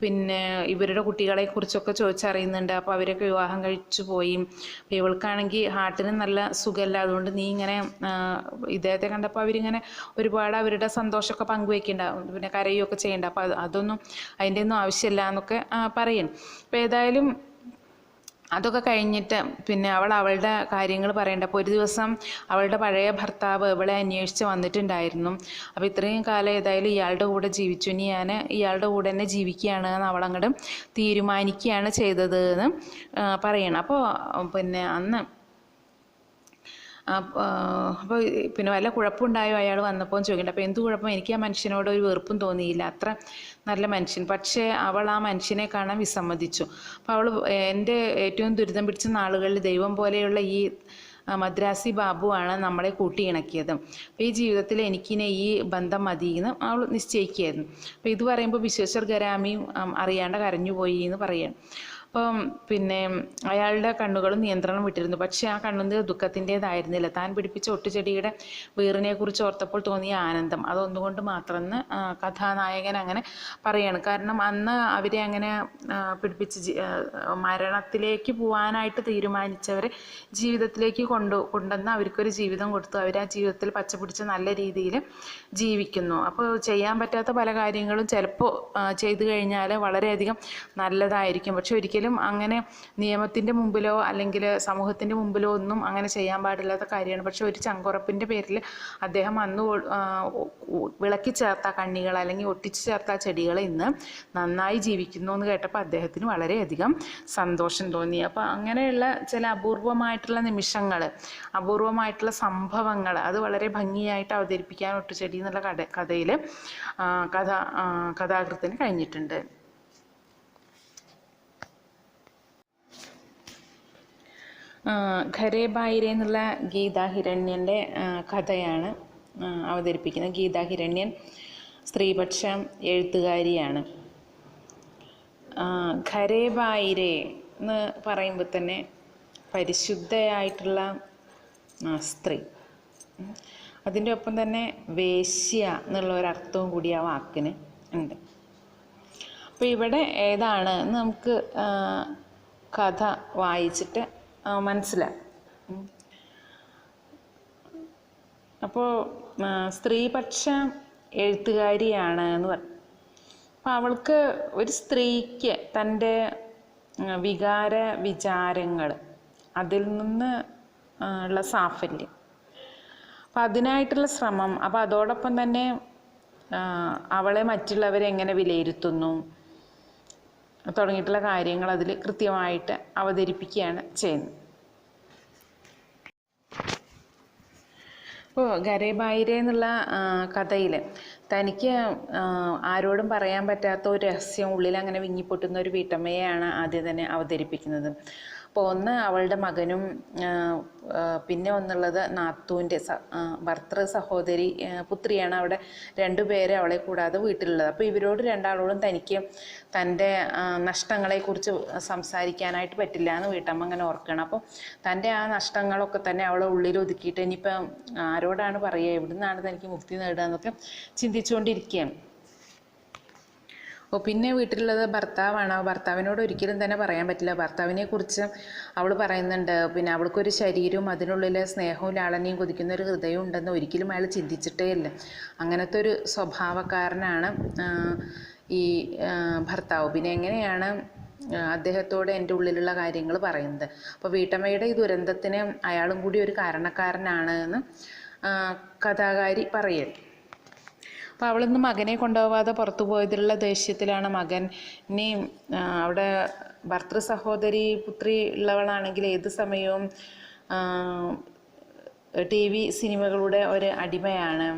പിന്നെ ഇവരുടെ കുട്ടികളെക്കുറിച്ചൊക്കെ ചോദിച്ചറിയുന്നുണ്ട്. അപ്പോൾ അവരൊക്കെ വിവാഹം കഴിച്ചു പോയി. അപ്പോൾ ഇവൾക്കാണെങ്കിൽ ഹാർട്ടിന് നല്ല സുഖമല്ല, അതുകൊണ്ട് നീ ഇങ്ങനെ ഇദ്ദേഹത്തെ കണ്ടപ്പോൾ അവരിങ്ങനെ ഒരുപാട് അവരുടെ സന്തോഷമൊക്കെ പങ്കുവയ്ക്കുന്നുണ്ടാവും, പിന്നെ കരയുകയൊക്കെ ചെയ്യണ്ട. അപ്പോൾ അതൊന്നും അതിൻ്റെ ഒന്നും ആവശ്യമില്ല എന്നൊക്കെ പറയും. അപ്പോൾ ഏതായാലും അതൊക്കെ കഴിഞ്ഞിട്ട് പിന്നെ അവളുടെ കാര്യങ്ങൾ പറയണ്ട. അപ്പോൾ ഒരു ദിവസം അവളുടെ പഴയ ഭർത്താവ് ഇവളെ അന്വേഷിച്ച് വന്നിട്ടുണ്ടായിരുന്നു. അപ്പോൾ ഇത്രയും കാലം ഏതായാലും ഇയാളുടെ കൂടെ ജീവിച്ചു, ഇനി ഞാൻ ഇയാളുടെ കൂടെ തന്നെ ജീവിക്കുകയാണ് എന്ന് അവളങ്ങോട്ട് തീരുമാനിക്കുകയാണ് ചെയ്തത് എന്ന് പറയണം. അപ്പോൾ പിന്നെ അന്ന് അപ്പോൾ പിന്നെ വല്ല കുഴപ്പമുണ്ടായോ അയാൾ വന്നപ്പോൾ ചോദിക്കണ്ട. അപ്പോൾ എന്ത് കുഴപ്പം, എനിക്ക് ആ മനുഷ്യനോട് ഒരു വെറുപ്പും തോന്നിയില്ല, അത്ര നല്ല മനുഷ്യൻ. പക്ഷേ അവൾ ആ മനുഷ്യനെ കാണാൻ വിസമ്മതിച്ചു. അപ്പോൾ അവൾ എൻ്റെ ഏറ്റവും ദുരിതം പിടിച്ച നാളുകളിൽ ദൈവം പോലെയുള്ള ഈ മദ്രാസി ബാബുവാണ് നമ്മളെ കൂട്ടിയിണക്കിയത്. അപ്പോൾ ഈ ജീവിതത്തിൽ എനിക്കിനെ ഈ ബന്ധം മതിയെന്ന് അവൾ നിശ്ചയിക്കുകയായിരുന്നു. അപ്പോൾ ഇത് പറയുമ്പോൾ വിശ്വേശ്വർ ഗരാമിയും അറിയാണ്ട് കരഞ്ഞുപോയി എന്ന് പറയുകയാണ്. അപ്പം പിന്നെ അയാളുടെ കണ്ണുകളും നിയന്ത്രണം വിട്ടിരുന്നു. പക്ഷേ ആ കണ്ണുനീർ ദുഃഖത്തിൻ്റേതായിരുന്നില്ല. താൻ പിടിപ്പിച്ച ഒട്ടുചെടിയുടെ വീറിനെക്കുറിച്ച് ഓർത്തപ്പോൾ തോന്നിയ ആനന്ദം, അതൊന്നുകൊണ്ട് മാത്രമെന്ന് കഥാനായകൻ അങ്ങനെ പറയാണ്. കാരണം അന്ന് അവരെ അങ്ങനെ പിടിപ്പിച്ച് മരണത്തിലേക്ക് പോകാനായിട്ട് തീരുമാനിച്ചവരെ ജീവിതത്തിലേക്ക് കൊണ്ടുവന്ന് അവർക്കൊരു ജീവിതം കൊടുത്തു. അവർ ആ ജീവിതത്തിൽ പച്ചപിടിച്ച് നല്ല രീതിയിൽ ജീവിക്കുന്നു. അപ്പോൾ ചെയ്യാൻ പറ്റാത്ത പല കാര്യങ്ങളും ചിലപ്പോൾ ചെയ്തു കഴിഞ്ഞാൽ വളരെയധികം നല്ലതായിരിക്കും. പക്ഷെ ഒരിക്കലും അങ്ങനെ നിയമത്തിൻ്റെ മുമ്പിലോ അല്ലെങ്കിൽ സമൂഹത്തിൻ്റെ മുമ്പിലോ ഒന്നും അങ്ങനെ ചെയ്യാൻ പാടില്ലാത്ത കാര്യമാണ്. പക്ഷെ ഒരു ചങ്കുറപ്പിൻ്റെ പേരിൽ അദ്ദേഹം അന്ന് വിളക്കി ചേർത്ത കണ്ണികൾ അല്ലെങ്കിൽ ഒട്ടിച്ചു ചേർത്ത ചെടികൾ ഇന്ന് നന്നായി ജീവിക്കുന്നു എന്ന് കേട്ടപ്പോൾ അദ്ദേഹത്തിന് വളരെയധികം സന്തോഷം തോന്നി. അപ്പോൾ അങ്ങനെയുള്ള ചില അപൂർവമായിട്ടുള്ള നിമിഷങ്ങൾ, അപൂർവമായിട്ടുള്ള സംഭവങ്ങൾ അത് വളരെ ഭംഗിയായിട്ട് അവതരിപ്പിക്കാൻ ഒട്ടുചെടി എന്നുള്ള കഥയിൽ കഥാകൃത്തിന് കഴിഞ്ഞിട്ടുണ്ട്. ഘരേ ബായിരെ എന്നുള്ള ഗീതാ ഹിരണ്യൻ്റെ കഥയാണ് അവതരിപ്പിക്കുന്നത്. ഗീതാ ഹിരണ്യൻ സ്ത്രീപക്ഷ എഴുത്തുകാരിയാണ്. ഘരേ ബായിരെ എന്ന് പറയുമ്പോൾ തന്നെ പരിശുദ്ധയായിട്ടുള്ള സ്ത്രീ, അതിൻ്റെ ഒപ്പം തന്നെ വേശ്യ എന്നുള്ള ഒരർത്ഥവും കൂടി ആ വാക്കിന് ഉണ്ട്. അപ്പോൾ ഇവിടെ ഏതാണ് എന്ന് നമുക്ക് കഥ വായിച്ചിട്ട് മനസ്സിലാകും. അപ്പോൾ സ്ത്രീപക്ഷ എഴുത്തുകാരിയാണ് എന്ന് പറഞ്ഞു. അപ്പോൾ അവൾക്ക് ഒരു സ്ത്രീക്ക് തൻ്റെ വികാര വിചാരങ്ങൾ അതിൽ നിന്ന് ഉള്ള സാഫല്യം, അപ്പം അതിനായിട്ടുള്ള ശ്രമം, അപ്പോൾ അതോടൊപ്പം തന്നെ അവളെ മറ്റുള്ളവരെ എങ്ങനെ വിലയിരുത്തുന്നു തുടങ്ങിയിട്ടുള്ള കാര്യങ്ങൾ അതിൽ കൃത്യമായിട്ട് അവതരിപ്പിക്കുകയാണ് ചെയ്യുന്നത്. ഇപ്പോൾ ഗരേബായിരെ എന്നുള്ള കഥയിൽ തനിക്ക് ആരോടും പറയാൻ പറ്റാത്ത ഒരു രഹസ്യം ഉള്ളിൽ അങ്ങനെ വിങ്ങിപ്പൊട്ടുന്ന ഒരു വീട്ടമ്മയെയാണ് ആദ്യം തന്നെ അവതരിപ്പിക്കുന്നത്. അപ്പോൾ ഒന്ന് അവളുടെ മകനും പിന്നെ ഒന്നുള്ളത് നാത്തൂൻ്റെ ഭർത്തൃ സഹോദരി പുത്രിയാണ് അവിടെ രണ്ടുപേരെ അവളെ കൂടാതെ വീട്ടിലുള്ളത്. അപ്പോൾ ഇവരോട് രണ്ടാളോടും തനിക്ക് തൻ്റെ നഷ്ടങ്ങളെക്കുറിച്ച് സംസാരിക്കാനായിട്ട് പറ്റില്ല എന്ന് വീട്ടമ്മ അങ്ങനെ ഓർക്കണം. അപ്പോൾ തൻ്റെ ആ നഷ്ടങ്ങളൊക്കെ തന്നെ അവളെ ഉള്ളിൽ ഒതുക്കിയിട്ട് ഇനിയിപ്പം ആരോടാണ് പറയുക, എവിടെ നിന്നാണ് തനിക്ക് മുക്തി നേടുക എന്നൊക്കെ ചിന്തിച്ചുകൊണ്ടിരിക്കുകയാണ്. അപ്പോൾ പിന്നെ വീട്ടിലുള്ളത് ഭർത്താവാണ്. ആ ഭർത്താവിനോട് ഒരിക്കലും തന്നെ പറയാൻ പറ്റില്ല. ഭർത്താവിനെ കുറിച്ച് അവൾ പറയുന്നുണ്ട്, പിന്നെ അവൾക്കൊരു ശരീരവും അതിനുള്ളിൽ സ്നേഹവും ലാളനയും കൊതിക്കുന്ന ഒരു ഹൃദയം ഉണ്ടെന്ന് ഒരിക്കലും അയാൾ ചിന്തിച്ചിട്ടേ ഇല്ല. അങ്ങനത്തെ ഒരു സ്വഭാവക്കാരനാണ് ഈ ഭർത്താവ്. പിന്നെ എങ്ങനെയാണ് അദ്ദേഹത്തോട് എൻ്റെ ഉള്ളിലുള്ള കാര്യങ്ങൾ പറയുന്നത്. അപ്പോൾ വീട്ടമ്മയുടെ ഈ ദുരന്തത്തിന് അയാളും കൂടി ഒരു കാരണക്കാരനാണ് എന്ന് കഥാകാരി പറയും. അപ്പോൾ അവളിന്ന് മകനെ കൊണ്ടുപോകാതെ പുറത്തു പോയതിലുള്ള ദേഷ്യത്തിലാണ് മകൻ. ഇനി അവിടെ ഭർത്തൃ സഹോദരി പുത്രി ഉള്ളവളാണെങ്കിൽ ഏത് സമയവും TV സിനിമകളുടെ ഒരു അടിമയാണ്.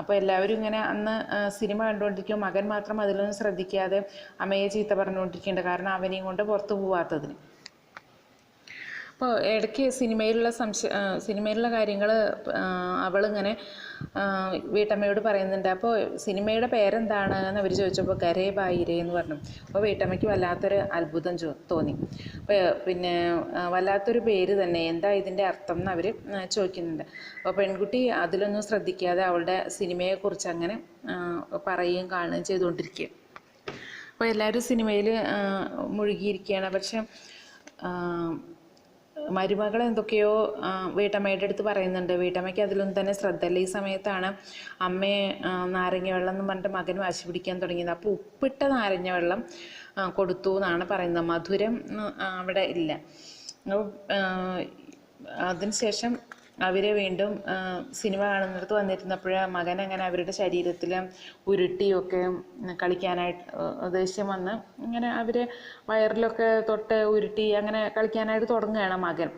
അപ്പോൾ എല്ലാവരും ഇങ്ങനെ അന്ന് സിനിമ കണ്ടുകൊണ്ടിരിക്കും. മകൻ മാത്രം അതിലൊന്നും ശ്രദ്ധിക്കാതെ അമ്മയെ ചീത്ത പറഞ്ഞുകൊണ്ടിരിക്കുന്നുണ്ട്, കാരണം അവനെയും കൊണ്ട് പുറത്തു പോവാത്തതിന്. അപ്പോൾ ഇടയ്ക്ക് സിനിമയിലുള്ള കാര്യങ്ങൾ അവളിങ്ങനെ വീട്ടമ്മയോട് പറയുന്നുണ്ട്. അപ്പോൾ സിനിമയുടെ പേരെന്താണ് എന്ന് അവർ ചോദിച്ചപ്പോൾ ഗരേബായിരെ എന്ന് പറഞ്ഞു. അപ്പോൾ വീട്ടമ്മയ്ക്ക് വല്ലാത്തൊരു അത്ഭുതം തോന്നി. അപ്പോൾ പിന്നെ വല്ലാത്തൊരു പേര് തന്നെ, എന്താ ഇതിൻ്റെ അർത്ഥം എന്ന് അവർ ചോദിക്കുന്നുണ്ട്. അപ്പോൾ പെൺകുട്ടി അതിലൊന്നും ശ്രദ്ധിക്കാതെ അവളുടെ സിനിമയെക്കുറിച്ച് അങ്ങനെ പറയുകയും കാണുകയും ചെയ്തുകൊണ്ടിരിക്കുക. അപ്പോൾ എല്ലാവരും സിനിമയിൽ മുഴുകിയിരിക്കുകയാണ്. പക്ഷെ മരുമകൾ എന്തൊക്കെയോ വീട്ടമ്മയുടെ അടുത്ത് പറയുന്നുണ്ട്. വീട്ടമ്മയ്ക്ക് അതിലൊന്നും തന്നെ ശ്രദ്ധയില്ല. ഈ സമയത്താണ് അമ്മയെ നാരങ്ങ വെള്ളം എന്ന് പറഞ്ഞിട്ട് മകൻ വാശി പിടിക്കാൻ തുടങ്ങിയത്. അപ്പോൾ ഉപ്പിട്ട നാരങ്ങ വെള്ളം കൊടുത്തു എന്നാണ് പറയുന്നത്. മധുരം അവിടെ ഇല്ല. അതിനുശേഷം അവർ വീണ്ടും സിനിമ കാണുന്നിടത്ത് വന്നിരുന്നപ്പോൾ മകൻ അങ്ങനെ അവരുടെ ശരീരത്തിൽ ഉരുട്ടിയൊക്കെ കളിക്കാനായിട്ട് ദേഷ്യം വന്ന് ഇങ്ങനെ അവർ വയറിലൊക്കെ തൊട്ട് ഉരുട്ടി അങ്ങനെ കളിക്കാനായിട്ട് തുടങ്ങുകയാണ് മകൻ.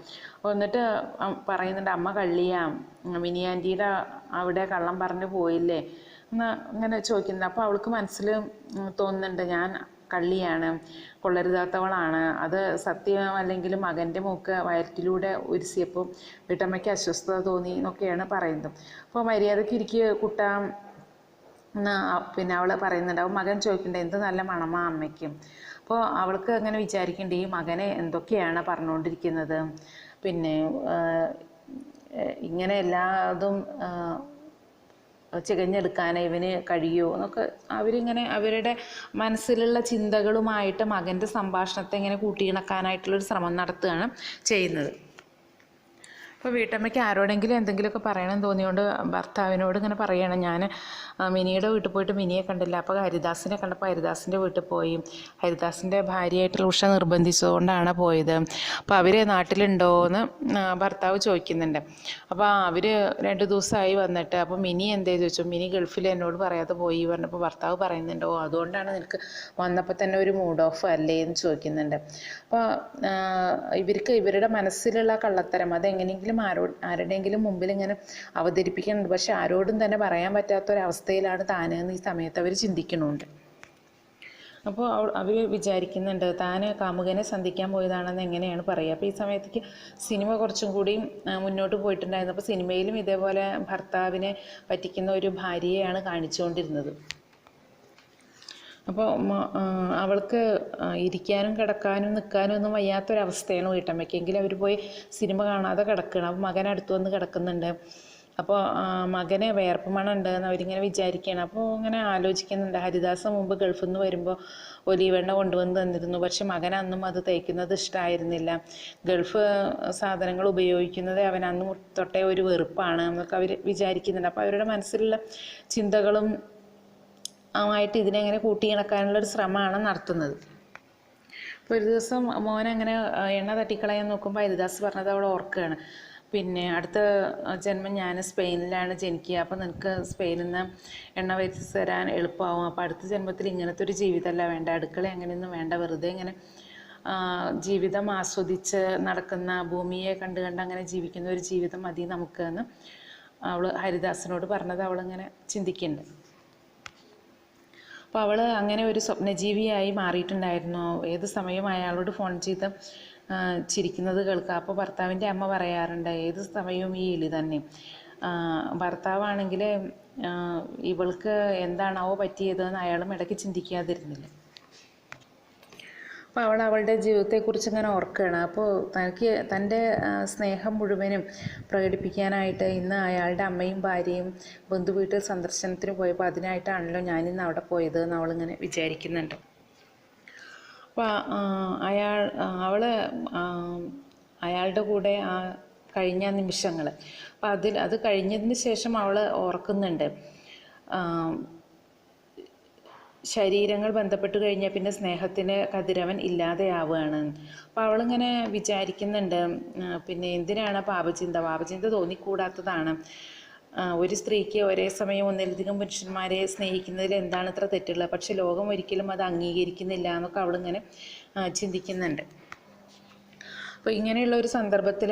എന്നിട്ട് പറയുന്നുണ്ട്, അമ്മ കള്ളിയാ, മിനി ആൻറ്റിയുടെ അവിടെ കള്ളം പറഞ്ഞു പോയില്ലേ എന്ന് അങ്ങനെ ചോദിക്കുന്നത്. അപ്പോൾ അവൾക്ക് മനസ്സിൽ തോന്നുന്നുണ്ട്, ഞാൻ കള്ളിയാണ്, കൊള്ളരുതാത്തവളാണ്. അത് സത്യമല്ലെങ്കിലും മകൻ്റെ മൂക്ക് വയറ്റിലൂടെ ഉരുസിയപ്പോൾ വീട്ടമ്മയ്ക്ക് അസ്വസ്ഥത തോന്നി എന്നൊക്കെയാണ് പറയുന്നത്. അപ്പോൾ മര്യാദയ്ക്ക് ഇരിക്കുക കുട്ടാ എന്ന് പിന്നെ അവൾ പറയുന്നുണ്ട്. അപ്പോൾ മകൻ ചോദിക്കുന്നുണ്ട്, എന്ത് നല്ല മണമാ അമ്മയ്ക്കും. അപ്പോൾ അവൾക്ക് അങ്ങനെ വിചാരിക്കേണ്ട, ഈ മകനെ എന്തൊക്കെയാണ് പറഞ്ഞുകൊണ്ടിരിക്കുന്നത്, പിന്നെ ഇങ്ങനെ എല്ലാതും ചികഞ്ഞെടുക്കാൻ ഇവന് കഴിയുമോ എന്നൊക്കെ അവരിങ്ങനെ അവരുടെ മനസ്സിലുള്ള ചിന്തകളുമായിട്ട് മകൻ്റെ സംഭാഷണത്തെ ഇങ്ങനെ കൂട്ടിയിണക്കാനായിട്ടുള്ളൊരു ശ്രമം നടത്തുകയാണ് ചെയ്യുന്നത്. അപ്പോൾ വീട്ടമ്മയ്ക്ക് ആരോടെങ്കിലും എന്തെങ്കിലുമൊക്കെ പറയണം തോന്നിയോണ്ട് ഭർത്താവിനോട് ഇങ്ങനെ പറയണം, ഞാൻ മിനിയുടെ വീട്ടിൽ പോയിട്ട് മിനിയെ കണ്ടില്ല. അപ്പോൾ ഹരിദാസിനെ കണ്ടപ്പോൾ ഹരിദാസിൻ്റെ വീട്ടിൽ പോയി. ഹരിദാസിൻ്റെ ഭാര്യയായിട്ടുള്ള ഉഷ നിർബന്ധിച്ചതുകൊണ്ടാണ് പോയത്. അപ്പോൾ അവർ നാട്ടിലുണ്ടോ എന്ന് ഭർത്താവ് ചോദിക്കുന്നുണ്ട്. അപ്പോൾ അവർ 2 ദിവസമായി വന്നിട്ട്. അപ്പോൾ മിനി എന്തേ ചോദിച്ചു. മിനി ഗൾഫിൽ എന്നോട് പറയാതെ പോയി പറഞ്ഞപ്പോൾ ഭർത്താവ് പറയുന്നുണ്ട്, അതുകൊണ്ടാണ് നിനക്ക് വന്നപ്പോൾ തന്നെ ഒരു മൂഡ് ഓഫ് അല്ലേ എന്ന് ചോദിക്കുന്നുണ്ട്. അപ്പോൾ ഇവരുടെ മനസ്സിലുള്ള കള്ളത്തരം അതെങ്ങനെയെങ്കിലും ആരുടെയെങ്കിലും മുമ്പിൽ ഇങ്ങനെ അവതരിപ്പിക്കുന്നുണ്ട്. പക്ഷെ ആരോടും തന്നെ പറയാൻ പറ്റാത്തൊരവസ്ഥയിലാണ് താനെന്ന് ഈ സമയത്ത് അവർ ചിന്തിക്കുന്നുണ്ട്. അപ്പോൾ അവർ വിചാരിക്കുന്നുണ്ട്, താൻ കാമുകനെ സന്ധിക്കാൻ പോയതാണെന്ന് എങ്ങനെയാണ് പറയുക. അപ്പോൾ ഈ സമയത്തേക്ക് സിനിമ കുറച്ചും കൂടി മുന്നോട്ട് പോയിട്ടുണ്ടായിരുന്നു. അപ്പോൾ സിനിമയിലും ഇതേപോലെ ഭർത്താവിനെ പറ്റിക്കുന്ന ഒരു ഭാര്യയെയാണ് കാണിച്ചുകൊണ്ടിരുന്നത്. അപ്പോൾ അവൾക്ക് ഇരിക്കാനും കിടക്കാനും നിൽക്കാനും ഒന്നും വയ്യാത്തൊരവസ്ഥയാണ് വീട്ടമ്മയ്ക്കെങ്കിലും അവർ പോയി സിനിമ കാണാതെ കിടക്കണം. അപ്പോൾ മകൻ അടുത്ത് വന്ന് കിടക്കുന്നുണ്ട്. അപ്പോൾ മകന് വേർപ്പ് മണം ഉണ്ടെന്ന് അവരിങ്ങനെ വിചാരിക്കുകയാണ്. അപ്പോൾ ഇങ്ങനെ ആലോചിക്കുന്നുണ്ട്, ഹരിദാസ് മുമ്പ് ഗൾഫിൽ നിന്ന് വരുമ്പോൾ ഒലീവെണ്ണ കൊണ്ടുവന്ന് തന്നിരുന്നു, പക്ഷെ മകൻ അന്നും അത് തേക്കുന്നത് ഇഷ്ടമായിരുന്നില്ല. ഗൾഫ് സാധനങ്ങൾ ഉപയോഗിക്കുന്നത് അവൻ അന്ന് തൊട്ടേ ഒരു വെറുപ്പാണ് എന്നൊക്കെ അവർ വിചാരിക്കുന്നുണ്ട്. അപ്പോൾ അവരുടെ മനസ്സിലുള്ള ചിന്തകളും ആയിട്ട് ഇതിനെങ്ങനെ കൂട്ടിയിണക്കാനുള്ളൊരു ശ്രമമാണ് നടത്തുന്നത്. അപ്പോൾ ഒരു ദിവസം മോനങ്ങനെ എണ്ണ തട്ടിക്കളയാൻ നോക്കുമ്പോൾ ഹരിദാസ് പറഞ്ഞത് അവൾ ഓർക്കുകയാണ്, പിന്നെ അടുത്ത ജന്മം ഞാൻ സ്പെയിനിലാണ് ജനിക്കുക, അപ്പോൾ നിനക്ക് സ്പെയിനിൽ നിന്ന് എണ്ണ വരുത്തി തരാൻ എളുപ്പമാവും. അപ്പോൾ അടുത്ത ജന്മത്തിൽ ഇങ്ങനത്തെ ഒരു ജീവിതമല്ല വേണ്ട, അടുക്കള അങ്ങനെയൊന്നും വേണ്ട, വെറുതെ ഇങ്ങനെ ജീവിതം ആസ്വദിച്ച് നടക്കുന്ന, ഭൂമിയെ കണ്ട് അങ്ങനെ ജീവിക്കുന്ന ഒരു ജീവിതം മതി നമുക്ക് എന്ന് അവൾ ഹരിദാസിനോട് പറഞ്ഞത് അവളിങ്ങനെ ചിന്തിക്കുന്നുണ്ട്. അപ്പോൾ അവൾ അങ്ങനെ ഒരു സ്വപ്നജീവിയായി മാറിയിട്ടുണ്ടായിരുന്നു. ഏത് സമയവും അയാളോട് ഫോൺ ചെയ്ത് ചിരിക്കുന്നത് കേൾക്കുക. അപ്പോൾ ഭർത്താവിൻ്റെ അമ്മ പറയാറുണ്ട്, ഏത് സമയവും ഈ ഇളി തന്നെ. ഭർത്താവാണെങ്കിൽ ഇവൾക്ക് എന്താണാവോ പറ്റിയതെന്ന് അയാളും ഇടയ്ക്ക് ചിന്തിക്കാതിരുന്നില്ല. അപ്പോൾ അവൾ അവളുടെ ജീവിതത്തെക്കുറിച്ച് ഇങ്ങനെ ഓർക്കുകയാണ്. അപ്പോൾ തൻ്റെ സ്നേഹം മുഴുവനും പ്രകടിപ്പിക്കാനായിട്ട് ഇന്ന് അയാളുടെ അമ്മയും ഭാര്യയും ബന്ധുവീട്ടിൽ സന്ദർശനത്തിന് പോയപ്പോൾ അതിനായിട്ടാണല്ലോ ഞാനിന്ന് അവിടെ പോയത് എന്ന് അവളിങ്ങനെ വിചാരിക്കുന്നുണ്ട്. അപ്പോൾ അവൾ അയാളുടെ കൂടെ കഴിഞ്ഞ നിമിഷങ്ങൾ, അപ്പോൾ അത് കഴിഞ്ഞതിന് ശേഷം അവൾ ഓർക്കുന്നുണ്ട്, ശരീരങ്ങൾ ബന്ധപ്പെട്ട് കഴിഞ്ഞാൽ പിന്നെ സ്നേഹത്തിന് കതിരവൻ ഇല്ലാതെയാവുകയാണ്. അപ്പോൾ അവളിങ്ങനെ വിചാരിക്കുന്നുണ്ട്, പിന്നെ എന്തിനാണ് പാപചിന്ത തോന്നിക്കൂടാത്തതാണ്. ഒരു സ്ത്രീക്ക് ഒരേ സമയം ഒന്നിലധികം പുരുഷന്മാരെ സ്നേഹിക്കുന്നതിൽ എന്താണ് ഇത്ര തെറ്റുള്ളത്? പക്ഷെ ലോകം ഒരിക്കലും അത് അംഗീകരിക്കുന്നില്ല എന്നൊക്കെ അവളിങ്ങനെ ചിന്തിക്കുന്നുണ്ട്. അപ്പോൾ ഇങ്ങനെയുള്ള ഒരു സന്ദർഭത്തിൽ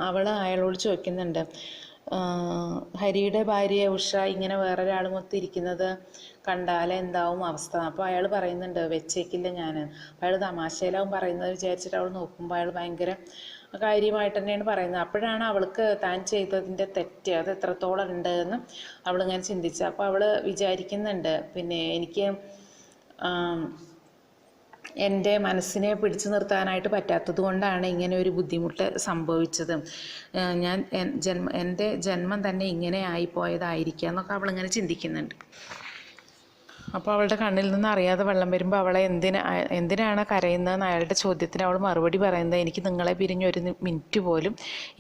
അവൾ അയാളോട് ചോദിക്കുന്നുണ്ട്, ഹരിയുടെ ഭാര്യ ഉഷ ഇങ്ങനെ വേറൊരാളുമൊത്ത് ഇരിക്കുന്നത് കണ്ടാൽ എന്താവും അവസ്ഥ? അപ്പോൾ അയാൾ പറയുന്നുണ്ട്, വെച്ചേക്കില്ല ഞാൻ. അപ്പോൾ അയാൾ തമാശയിലാവും പറയുന്നത് വിചാരിച്ചിട്ട് അവൾ നോക്കുമ്പോൾ അയാൾ ഭയങ്കര കാര്യമായിട്ട് തന്നെയാണ് പറയുന്നത്. അപ്പോഴാണ് അവൾക്ക് താൻ ചെയ്തതിൻ്റെ തെറ്റ് അത് എത്രത്തോളം ഉണ്ട് എന്ന് അവളിങ്ങനെ ചിന്തിച്ചു. അപ്പോൾ അവൾ വിചാരിക്കുന്നുണ്ട്, പിന്നെ എനിക്ക് എൻ്റെ മനസ്സിനെ പിടിച്ചു നിർത്താനായിട്ട് പറ്റാത്തത് കൊണ്ടാണ് ഇങ്ങനെ ഒരു ബുദ്ധിമുട്ട് സംഭവിച്ചത്. എൻ്റെ ജന്മം തന്നെ ഇങ്ങനെ ആയിപ്പോയതായിരിക്കുക എന്നൊക്കെ അവളിങ്ങനെ ചിന്തിക്കുന്നുണ്ട്. അപ്പോൾ അവളുടെ കണ്ണിൽ നിന്ന് അറിയാതെ വെള്ളം വരുമ്പോൾ അവളെ എന്തിനാണ് കരയുന്നതെന്ന് അയാളുടെ ചോദ്യത്തിന് അവൾ മറുപടി പറയുന്നത്, എനിക്ക് നിങ്ങളെ പിരിഞ്ഞ് ഒരു മിനിറ്റ് പോലും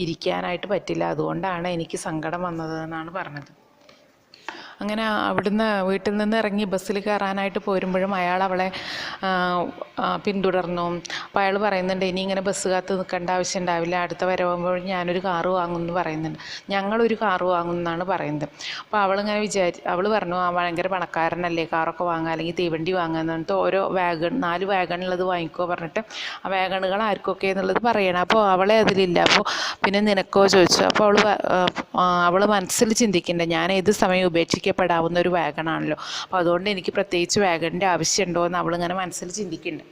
ഇരിക്കാനായിട്ട് പറ്റില്ല, അതുകൊണ്ടാണ് എനിക്ക് സങ്കടം വന്നത് എന്നാണ് പറഞ്ഞത്. അങ്ങനെ അവിടുന്ന് വീട്ടിൽ നിന്ന് ഇറങ്ങി ബസ്സിൽ കയറാനായിട്ട് പോരുമ്പോഴും അയാൾ അവളെ പിന്തുടർന്നു. അപ്പോൾ അയാൾ പറയുന്നുണ്ട്, ഇനി ഇങ്ങനെ ബസ് കാത്ത് നിൽക്കേണ്ട ആവശ്യം ഉണ്ടാവില്ല, അടുത്ത വരവുമ്പോൾ ഞാനൊരു കാറ് വാങ്ങുമെന്ന് പറയുന്നുണ്ട്. ഞങ്ങളൊരു കാറ് വാങ്ങുമെന്നാണ് പറയുന്നത്. അപ്പോൾ അവളിങ്ങനെ അവൾ പറഞ്ഞു, ഭയങ്കര പണക്കാരനല്ലേ, കാറൊക്കെ വാങ്ങുക അല്ലെങ്കിൽ തീവണ്ടി വാങ്ങുക എന്നിട്ട് ഓരോ 4 വാഗണുള്ളത് വാങ്ങിക്കോ പറഞ്ഞിട്ട് ആ വാഗണുകൾ ആർക്കൊക്കെ എന്നുള്ളത് പറയണം. അപ്പോൾ അവളെ അതിലില്ല. അപ്പോൾ പിന്നെ നിനക്കോ ചോദിച്ചു. അപ്പോൾ അവൾ മനസ്സിൽ ചിന്തിക്കുന്നുണ്ട്, ഞാൻ ഏത് സമയം ഉപേക്ഷിക്കപ്പെടാവുന്ന ഒരു വാഗണാണല്ലോ, അപ്പോൾ അതുകൊണ്ട് എനിക്ക് പ്രത്യേകിച്ച് വാഗണിൻ്റെ ആവശ്യമുണ്ടോ എന്ന് അവളിങ്ങനെ മനസ്സിൽ ചിന്തിക്കുന്നുണ്ട്.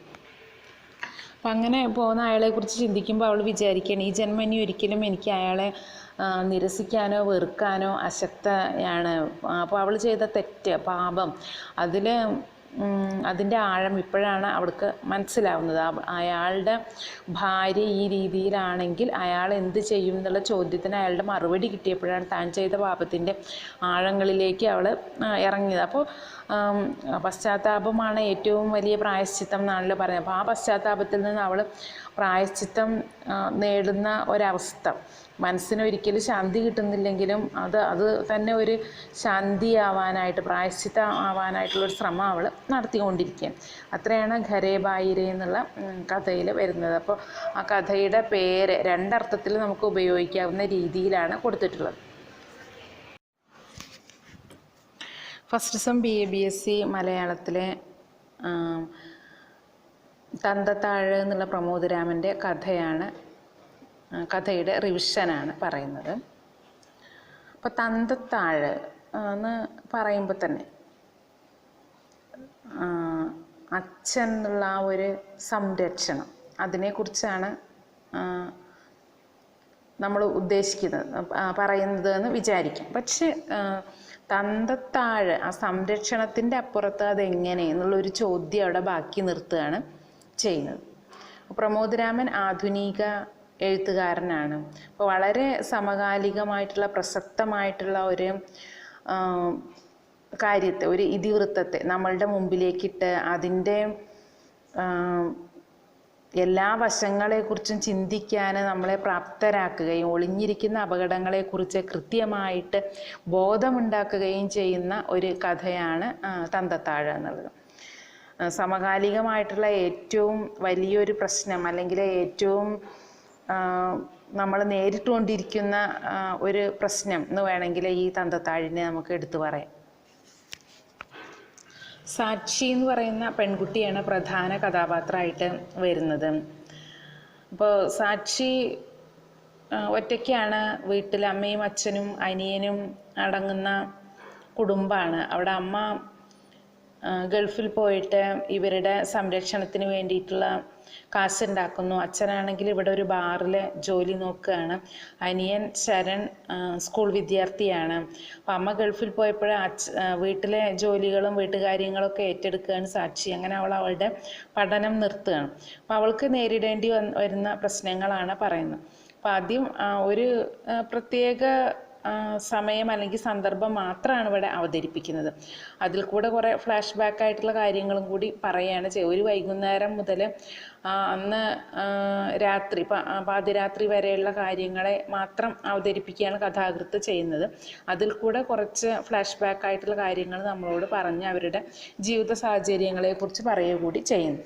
അപ്പം അങ്ങനെ പോകുന്ന അയാളെക്കുറിച്ച് ചിന്തിക്കുമ്പോൾ അവൾ വിചാരിക്കുകയാണ്, ഈ ജന്മം ഇനി ഒരിക്കലും എനിക്ക് അയാളെ നിരസിക്കാനോ വെറുക്കാനോ അശക്തയാണ്. അപ്പോൾ അവൾ ചെയ്ത തെറ്റ്, പാപം, അതിൻ്റെ ആഴം ഇപ്പോഴാണ് അവൾക്ക് മനസ്സിലാവുന്നത്. അയാളുടെ ഭാര്യ ഈ രീതിയിലാണെങ്കിൽ അയാൾ എന്ത് ചെയ്യും എന്നുള്ള ചോദ്യത്തിന് അയാളുടെ മറുപടി കിട്ടിയപ്പോഴാണ് താൻ ചെയ്ത പാപത്തിൻ്റെ ആഴങ്ങളിലേക്ക് അവൾ ഇറങ്ങിയത്. അപ്പോൾ പശ്ചാത്താപമാണ് ഏറ്റവും വലിയ പ്രായശ്ചിത്തം എന്നാണല്ലോ പറയുന്നത്. അപ്പോൾ ആ പശ്ചാത്താപത്തിൽ നിന്ന് അവൾ പ്രായശ്ചിത്തം നേടുന്ന ഒരവസ്ഥ, മനസ്സിനൊരിക്കലും ശാന്തി കിട്ടുന്നില്ലെങ്കിലും അത് തന്നെ ഒരു ശാന്തിയാവാനായിട്ട്, പ്രായശ്ചിത്തം ആവാനായിട്ടുള്ളൊരു ശ്രമം അവൾ നടത്തിക്കൊണ്ടിരിക്കുകയാണ്. അത്രയാണ് ഘരേ ബായിരെ എന്നുള്ള കഥയിൽ വരുന്നത്. അപ്പോൾ ആ കഥയുടെ പേര് 2 അർത്ഥത്തിൽ നമുക്ക് ഉപയോഗിക്കാവുന്ന രീതിയിലാണ് കൊടുത്തിട്ടുള്ളത്. ഫസ്റ്റ് സെം BA-BSc മലയാളത്തിലെ തന്തത്താഴ് എന്നുള്ള പ്രമോദ് രാമൻ്റെ കഥയുടെ റിവിഷനാണ് പറയുന്നത്. അപ്പോൾ തന്തത്താഴ് എന്ന് പറയുമ്പോൾ തന്നെ അച്ഛൻ എന്നുള്ള ആ ഒരു സംരക്ഷണം, അതിനെക്കുറിച്ചാണ് നമ്മൾ ഉദ്ദേശിക്കുന്നത് പറയുന്നത് എന്ന് വിചാരിക്കും. പക്ഷെ തന്തത്താഴ് ആ സംരക്ഷണത്തിൻ്റെ അപ്പുറത്ത് അതെങ്ങനെ എന്നുള്ളൊരു ചോദ്യം അവിടെ ബാക്കി നിർത്തുകയാണ് ചെയ്യുന്നത്. പ്രമോദ് രാമൻ ആധുനിക എഴുത്തുകാരനാണ്. അപ്പോൾ വളരെ സമകാലികമായിട്ടുള്ള പ്രസക്തമായിട്ടുള്ള ഒരു കാര്യത്തെ, ഒരു ഇതിവൃത്തത്തെ നമ്മളുടെ മുമ്പിലേക്കിട്ട് അതിൻ്റെ എല്ലാ വശങ്ങളെക്കുറിച്ചും ചിന്തിക്കാൻ നമ്മളെ പ്രാപ്തരാക്കുകയും ഒളിഞ്ഞിരിക്കുന്ന അപകടങ്ങളെക്കുറിച്ച് കൃത്യമായിട്ട് ബോധമുണ്ടാക്കുകയും ചെയ്യുന്ന ഒരു കഥയാണ് തന്തത്താഴ് എന്നുള്ളത്. സമകാലികമായിട്ടുള്ള ഏറ്റവും വലിയൊരു പ്രശ്നം അല്ലെങ്കിൽ ഏറ്റവും നമ്മൾ നേരിട്ടുകൊണ്ടിരിക്കുന്ന ഒരു പ്രശ്നം എന്ന് വേണമെങ്കിൽ ഈ തന്തത്താഴിനെ നമുക്ക് എടുത്തു പറയാം. സാക്ഷി എന്ന് പറയുന്ന പെൺകുട്ടിയാണ് പ്രധാന കഥാപാത്രമായിട്ട് വരുന്നത്. അപ്പോൾ സാക്ഷി ഒറ്റയ്ക്കാണ് വീട്ടിൽ. അമ്മയും അച്ഛനും അനിയനും അടങ്ങുന്ന കുടുംബമാണ്. അവിടെ അമ്മ ഗൾഫിൽ പോയിട്ട് ഇവരുടെ സംരക്ഷണത്തിന് വേണ്ടിയിട്ടുള്ള കാശുണ്ടാക്കുന്നു. അച്ഛനാണെങ്കിൽ ഇവിടെ ഒരു ബാറിൽ ജോലി നോക്കുകയാണ്. അനിയൻ ശരൺ സ്കൂൾ വിദ്യാർത്ഥിയാണ്. അപ്പം അമ്മ ഗൾഫിൽ പോയപ്പോൾ വീട്ടിലെ ജോലികളും വീട്ടുകാര്യങ്ങളൊക്കെ ഏറ്റെടുക്കുകയാണ് സാക്ഷി. അങ്ങനെ അവളുടെ പഠനം നിർത്തുകയാണ്. അപ്പോൾ അവൾക്ക് നേരിടേണ്ടി വരുന്ന പ്രശ്നങ്ങളാണ് പറയുന്നത്. അപ്പം ആദ്യം ഒരു പ്രത്യേക സമയം അല്ലെങ്കിൽ സന്ദർഭം മാത്രമാണ് ഇവിടെ അവതരിപ്പിക്കുന്നത്. അതിൽ കൂടെ കുറേ ഫ്ലാഷ് ബാക്ക് ആയിട്ടുള്ള കാര്യങ്ങളും കൂടി പറയുകയാണ് ഒരു വൈകുന്നേരം മുതൽ അന്ന് രാത്രി പാതിരാത്രി വരെയുള്ള കാര്യങ്ങളെ മാത്രം അവതരിപ്പിക്കുകയാണ് കഥാകൃത്ത് ചെയ്യുന്നത്. അതിൽ കൂടെ കുറച്ച് ഫ്ലാഷ് ബാക്ക് ആയിട്ടുള്ള കാര്യങ്ങൾ നമ്മളോട് പറഞ്ഞ് അവരുടെ ജീവിത സാഹചര്യങ്ങളെക്കുറിച്ച് പറയുക കൂടി ചെയ്യുന്നു.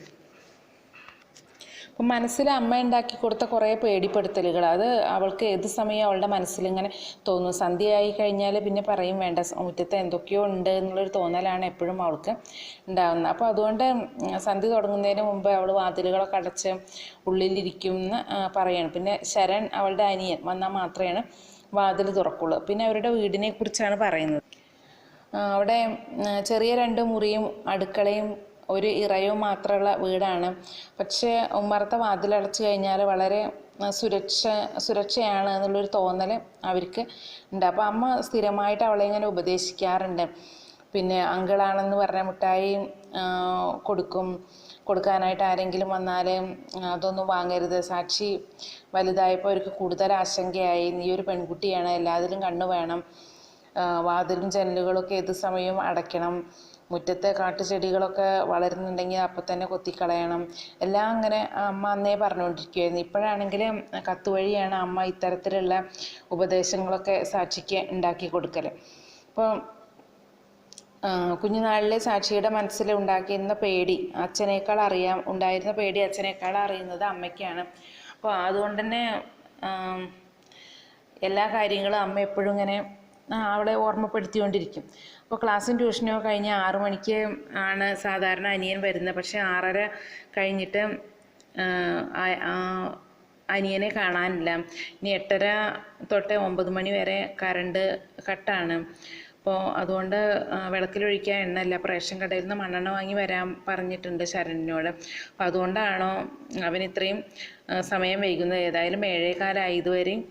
അപ്പം മനസ്സിൽ അമ്മ ഉണ്ടാക്കി കൊടുത്ത കുറേ പേടിപ്പെടുത്തലുകൾ, അത് അവൾക്ക് ഏത് സമയം അവളുടെ മനസ്സിലിങ്ങനെ തോന്നും. സന്ധ്യയായി കഴിഞ്ഞാൽ പിന്നെ പറയും വേണ്ട, മുറ്റത്ത് എന്തൊക്കെയോ ഉണ്ട് എന്നുള്ളൊരു തോന്നലാണ് എപ്പോഴും അവൾക്ക് ഉണ്ടാകുന്നത്. അപ്പോൾ അതുകൊണ്ട് സന്ധ്യ തുടങ്ങുന്നതിന് മുമ്പ് അവൾ വാതിലുകളൊക്കെ അടച്ച് ഉള്ളിലിരിക്കും എന്ന് പറയണം. പിന്നെ ശരൺ അവളുടെ അനിയൻ വന്നാൽ മാത്രമേ വാതിൽ തുറക്കുള്ളൂ. പിന്നെ അവരുടെ വീടിനെ കുറിച്ചാണ് പറയുന്നത്. അവിടെ ചെറിയ 2 മുറിയും അടുക്കളയും ഒരു ഇറയും മാത്രമുള്ള വീടാണ്. പക്ഷേ ഉമ്മറത്തെ വാതിലടച്ചു കഴിഞ്ഞാൽ വളരെ സുരക്ഷയാണ് എന്നുള്ളൊരു തോന്നൽ അവർക്ക് ഉണ്ട്. അപ്പോൾ അമ്മ സ്ഥിരമായിട്ട് അവളെ ഇങ്ങനെ ഉപദേശിക്കാറുണ്ട്. പിന്നെ അങ്കിളാണെന്ന് പറഞ്ഞ മിഠായി കൊടുക്കാനായിട്ട് ആരെങ്കിലും വന്നാൽ അതൊന്നും വാങ്ങരുത്. സാക്ഷി വലുതായപ്പോൾ അവർക്ക് കൂടുതൽ ആശങ്കയായി. നീ ഒരു പെൺകുട്ടിയാണ്, എല്ലാത്തിലും കണ്ണു വേണം, വാതിലും ജനലുകളൊക്കെ ഏത് സമയവും അടയ്ക്കണം, മുറ്റത്തെ കാട്ടുചെടികളൊക്കെ വളരുന്നുണ്ടെങ്കിൽ അപ്പം തന്നെ കൊത്തിക്കളയണം, എല്ലാം അങ്ങനെ അമ്മ അന്നേ പറഞ്ഞുകൊണ്ടിരിക്കുകയായിരുന്നു. ഇപ്പോഴാണെങ്കിൽ കത്ത് വഴിയാണ് അമ്മ ഇത്തരത്തിലുള്ള ഉപദേശങ്ങളൊക്കെ സാക്ഷിക്ക് ഉണ്ടാക്കി കൊടുക്കൽ. അപ്പോൾ കുഞ്ഞുനാളിലെ സാക്ഷിയുടെ മനസ്സിൽ ഉണ്ടാക്കിയിരുന്ന പേടി ഉണ്ടായിരുന്ന പേടി അച്ഛനേക്കാൾ അറിയുന്നത് അമ്മയ്ക്കാണ്. അപ്പോൾ അതുകൊണ്ട് തന്നെ എല്ലാ കാര്യങ്ങളും അമ്മ എപ്പോഴും ഇങ്ങനെ അവളെ ഓർമ്മപ്പെടുത്തിക്കൊണ്ടിരിക്കും. അപ്പോൾ ക്ലാസ്സും ട്യൂഷനോ കഴിഞ്ഞ് 6 മണിക്ക് ആണ് സാധാരണ അനിയൻ വരുന്നത്. പക്ഷേ 6:30 കഴിഞ്ഞിട്ട് അനിയനെ കാണാനില്ല. ഇനി 8:30 തൊട്ട് 9 മണി വരെ കറണ്ട് കട്ടാണ്. അപ്പോൾ അതുകൊണ്ട് വിളക്കിലൊഴിക്കാൻ എണ്ണയില്ല. അപ്പോൾ റേഷൻ കടയിൽ നിന്ന് മണ്ണെണ്ണ വാങ്ങി വരാൻ പറഞ്ഞിട്ടുണ്ട് ശരണിനോട്. അപ്പോൾ അതുകൊണ്ടാണോ അവൻ ഇത്രയും സമയം വൈകുന്നത്? ഏതായാലും 7:15 ഇതുവരെയും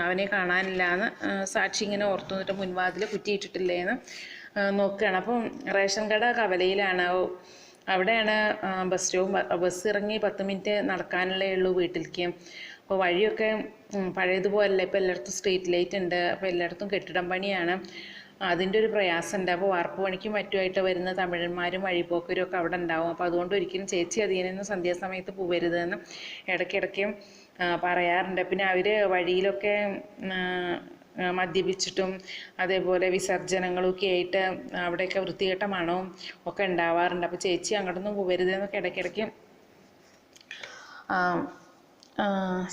അവനെ കാണാനില്ല എന്ന് സാക്ഷി ഇങ്ങനെ ഓർത്തു നിന്നിട്ട് മുൻവാതിൽ കുറ്റിയിട്ടിട്ടില്ലേന്ന് നോക്കുകയാണ്. അപ്പം റേഷൻ കട കവലയിലാണ്. അവിടെയാണ് ബസ് ഇറങ്ങി 10 മിനിറ്റ് നടക്കാനുള്ളേ ഉള്ളൂ വീട്ടിലേക്ക്. അപ്പോൾ വഴിയൊക്കെ പഴയതുപോലല്ല, ഇപ്പോൾ എല്ലായിടത്തും സ്ട്രീറ്റ് ലൈറ്റ് ഉണ്ട്. അപ്പോൾ എല്ലായിടത്തും കെട്ടിടം പണിയാണ്, അതിൻ്റെ ഒരു പ്രയാസമുണ്ട്. അപ്പോൾ വാർപ്പ് പണിക്കും മറ്റുമായിട്ട് വരുന്ന തമിഴന്മാരും വഴിപോക്കരും ഒക്കെ അവിടെ ഉണ്ടാവും. അപ്പോൾ അതുകൊണ്ട് ഒരിക്കലും ചേച്ചി അതിനൊന്നും സന്ധ്യാസമയത്ത് പോകരുതെന്ന് ഇടയ്ക്കിടയ്ക്ക് പറയാറുണ്ട്. പിന്നെ അവർ വഴിയിലൊക്കെ മദ്യപിച്ചിട്ടും അതേപോലെ വിസർജനങ്ങളൊക്കെ ആയിട്ട് അവിടെയൊക്കെ വൃത്തികെട്ട മണവും ഒക്കെ ഉണ്ടാവാറുണ്ട്. അപ്പോൾ ചേച്ചി അങ്ങോട്ടൊന്നും പോകരുതെന്നൊക്കെ ഇടയ്ക്കിടയ്ക്ക്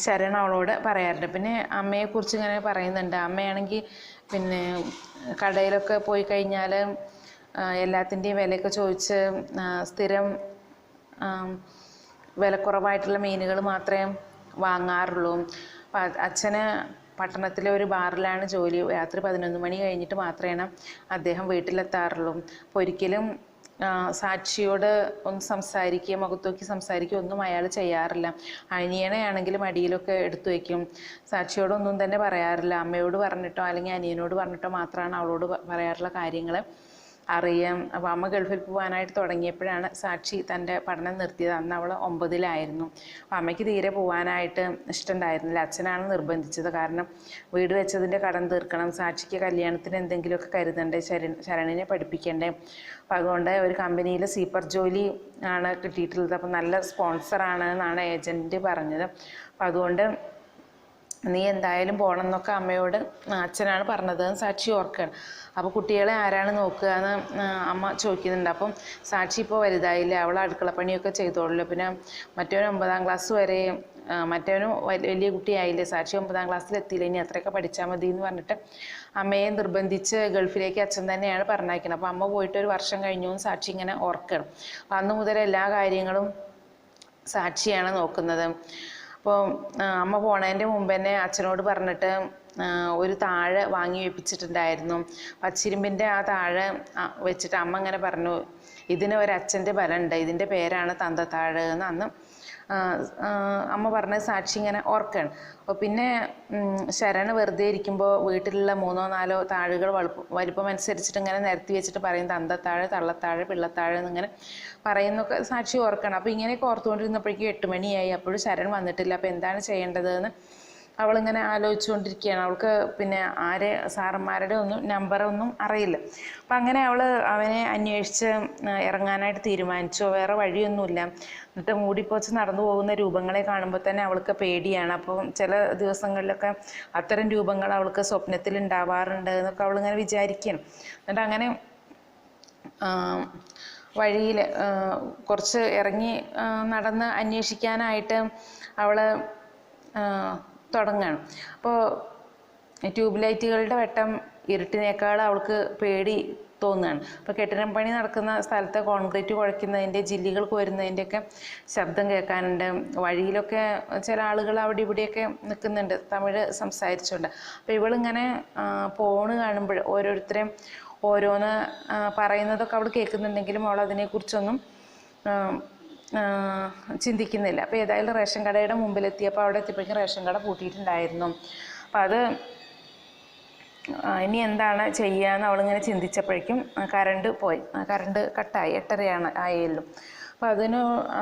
ശരൺ അവളോട് പറയാറുണ്ട്. പിന്നെ അമ്മയെക്കുറിച്ച് ഇങ്ങനെ പറയുന്നുണ്ട്. അമ്മയാണെങ്കിൽ പിന്നെ കടയിലൊക്കെ പോയി കഴിഞ്ഞാൽ എല്ലാത്തിൻ്റെയും വിലയൊക്കെ ചോദിച്ച് സ്ഥിരം വിലക്കുറവായിട്ടുള്ള മീനുകൾ മാത്രമേ വാങ്ങാറുള്ളൂ. അച്ഛന് പട്ടണത്തിലെ ഒരു ബാറിലാണ് ജോലി. രാത്രി 11 മണി കഴിഞ്ഞിട്ട് മാത്രമേ അദ്ദേഹം വീട്ടിലെത്താറുള്ളൂ. അപ്പോൾ ഒരിക്കലും സാക്ഷിയോട് ഒന്ന് സംസാരിക്കുക, മുഖത്ത് നോക്കി സംസാരിക്കുക ഒന്നും അയാൾ ചെയ്യാറില്ല. അനിയനെയാണെങ്കിലും അടിയിലൊക്കെ എടുത്തു വയ്ക്കും. സാക്ഷിയോടൊന്നും തന്നെ പറയാറില്ല. അമ്മയോട് പറഞ്ഞിട്ടോ അല്ലെങ്കിൽ അനിയനോട് പറഞ്ഞിട്ടോ മാത്രമാണ് അവളോട് പറയാറുള്ള കാര്യങ്ങൾ അറിയാം. അപ്പോൾ അമ്മ ഗൾഫിൽ പോകാനായിട്ട് തുടങ്ങിയപ്പോഴാണ് സാക്ഷി തൻ്റെ പഠനം നിർത്തിയത്. അന്ന് അവൾ 9-ലായിരുന്നു. അപ്പോൾ അമ്മയ്ക്ക് തീരെ പോകാനായിട്ട് ഇഷ്ടമുണ്ടായിരുന്നില്ല. അച്ഛനാണ് നിർബന്ധിച്ചത്. കാരണം വീട് വെച്ചതിൻ്റെ കടം തീർക്കണം, സാക്ഷിക്ക് കല്യാണത്തിന് എന്തെങ്കിലുമൊക്കെ കരുതണ്ടേ, ശരണിനെ പഠിപ്പിക്കണ്ടേ. അപ്പോൾ അതുകൊണ്ട് ഒരു കമ്പനിയിൽ സീപ്പർ ജോലി ആണ് കിട്ടിയിട്ടുള്ളത്. അപ്പോൾ നല്ല സ്പോൺസറാണ് എന്നാണ് ഏജൻറ്റ് പറഞ്ഞത്. അപ്പോൾ അതുകൊണ്ട് നീ എന്തായാലും പോകണം എന്നൊക്കെ അമ്മയോട് അച്ഛനാണ് പറഞ്ഞത് സാക്ഷി ഓർക്കുകയാണ്. അപ്പോൾ കുട്ടികളെ ആരാണ് നോക്കുക എന്ന് അമ്മ ചോദിക്കുന്നുണ്ട്. അപ്പം സാക്ഷി ഇപ്പോൾ വലുതായില്ലേ, അവൾ അടുക്കളപ്പണിയൊക്കെ ചെയ്തോളൂ. പിന്നെ മറ്റവന് 9-ാം ക്ലാസ് വരെ, മറ്റവനും വലിയ കുട്ടിയായില്ലേ, സാക്ഷി 9-ാം ക്ലാസ്സിൽ എത്തിയില്ല, ഇനി അത്രയൊക്കെ പഠിച്ചാൽ മതി എന്ന് പറഞ്ഞിട്ട് അമ്മയെ നിർബന്ധിച്ച് ഗൾഫിലേക്ക് അച്ഛൻ തന്നെയാണ് പറഞ്ഞയക്കുന്നത്. അപ്പോൾ അമ്മ പോയിട്ട് 1 വർഷം കഴിഞ്ഞു എന്ന് സാക്ഷി ഇങ്ങനെ ഓർക്കണം. അപ്പം അന്ന് മുതൽ എല്ലാ കാര്യങ്ങളും സാക്ഷിയാണ് നോക്കുന്നത്. അപ്പോൾ അമ്മ പോണതിൻ്റെ മുമ്പ് തന്നെ അച്ഛനോട് പറഞ്ഞിട്ട് ഒരു താഴെ വാങ്ങി വെപ്പിച്ചിട്ടുണ്ടായിരുന്നു. പച്ചിരുമ്പിൻ്റെ ആ താഴെ വെച്ചിട്ട് അമ്മ ഇങ്ങനെ പറഞ്ഞു, ഇതിന് ഒരച്ഛൻ്റെ ബലമുണ്ട്, ഇതിൻ്റെ പേരാണ് തന്തത്താഴ് എന്ന് അന്ന് അമ്മ പറഞ്ഞ സാക്ഷി ഇങ്ങനെ ഓർക്കുകയാണ്. അപ്പോൾ പിന്നെ ശരണ് വെറുതെ ഇരിക്കുമ്പോൾ വീട്ടിലുള്ള 3-4 താഴുകൾ വലിപ്പം അനുസരിച്ചിട്ട് ഇങ്ങനെ നിരത്തി വെച്ചിട്ട് പറയും തന്തത്താഴ്, തള്ളത്താഴ്, പിള്ളത്താഴ് എന്നിങ്ങനെ പറയുന്നൊക്കെ സാക്ഷി ഓർക്കണം. അപ്പോൾ ഇങ്ങനെയൊക്കെ ഓർത്തുകൊണ്ടിരുന്നപ്പോഴേക്കും 8 മണിയായി. അപ്പോഴും ശരൺ വന്നിട്ടില്ല. അപ്പോൾ എന്താണ് ചെയ്യേണ്ടതെന്ന് അവളിങ്ങനെ ആലോചിച്ചുകൊണ്ടിരിക്കുകയാണ്. അവൾക്ക് പിന്നെ സാറന്മാരുടെ നമ്പറൊന്നും അറിയില്ല. അപ്പം അങ്ങനെ അവനെ അന്വേഷിച്ച് ഇറങ്ങാനായിട്ട് തീരുമാനിച്ചു. വേറെ വഴിയൊന്നുമില്ല. എന്നിട്ട് മൂടിപ്പോച്ച് നടന്നു പോകുന്ന രൂപങ്ങളെ കാണുമ്പോൾ തന്നെ അവൾക്ക് പേടിയാണ്. അപ്പോൾ ചില ദിവസങ്ങളിലൊക്കെ അത്തരം രൂപങ്ങൾ അവൾക്ക് സ്വപ്നത്തിൽ ഉണ്ടാവാറുണ്ട് എന്നൊക്കെ അവളിങ്ങനെ വിചാരിക്കുകയാണ്. എന്നിട്ട് അങ്ങനെ വഴിയിൽ കുറച്ച് ഇറങ്ങി നടന്ന് അന്വേഷിക്കാനായിട്ട് അവൾ തുടങ്ങുകയാണ്. അപ്പോൾ ട്യൂബ് ലൈറ്റുകളുടെ വെട്ടം ഇരുട്ടിനേക്കാൾ അവൾക്ക് പേടി തോന്നുകയാണ്. അപ്പോൾ കെട്ടിടം പണി നടക്കുന്ന സ്ഥലത്ത് കോൺക്രീറ്റ് കുഴയ്ക്കുന്നതിൻ്റെ, ജില്ലികൾ കോരുന്നതിൻ്റെയൊക്കെ ശബ്ദം കേൾക്കാനുണ്ട്. വഴിയിലൊക്കെ ചില ആളുകൾ അവിടെ ഇവിടെയൊക്കെ നിൽക്കുന്നുണ്ട് തമിഴ് സംസാരിച്ചുകൊണ്ട്. അപ്പോൾ ഇവളിങ്ങനെ ഫോണ് കാണുമ്പോൾ ഓരോരുത്തരെയും ഓരോന്ന് പറയുന്നതൊക്കെ അവൾ കേൾക്കുന്നുണ്ടെങ്കിലും അവൾ അതിനെക്കുറിച്ചൊന്നും ചിന്തിക്കുന്നില്ല. അപ്പോൾ ഏതായാലും റേഷൻ കടയുടെ മുമ്പിലെത്തിയപ്പോൾ അവിടെ എത്തിയപ്പോഴേക്കും റേഷൻ കട പൂട്ടിയിട്ടുണ്ടായിരുന്നു. അപ്പം അത് ഇനി എന്താണ് ചെയ്യാന്ന് അവളിങ്ങനെ ചിന്തിച്ചപ്പോഴേക്കും കറണ്ട് പോയി. കറണ്ട് കട്ടായി. 8:30 ആയല്ലോ. അപ്പോൾ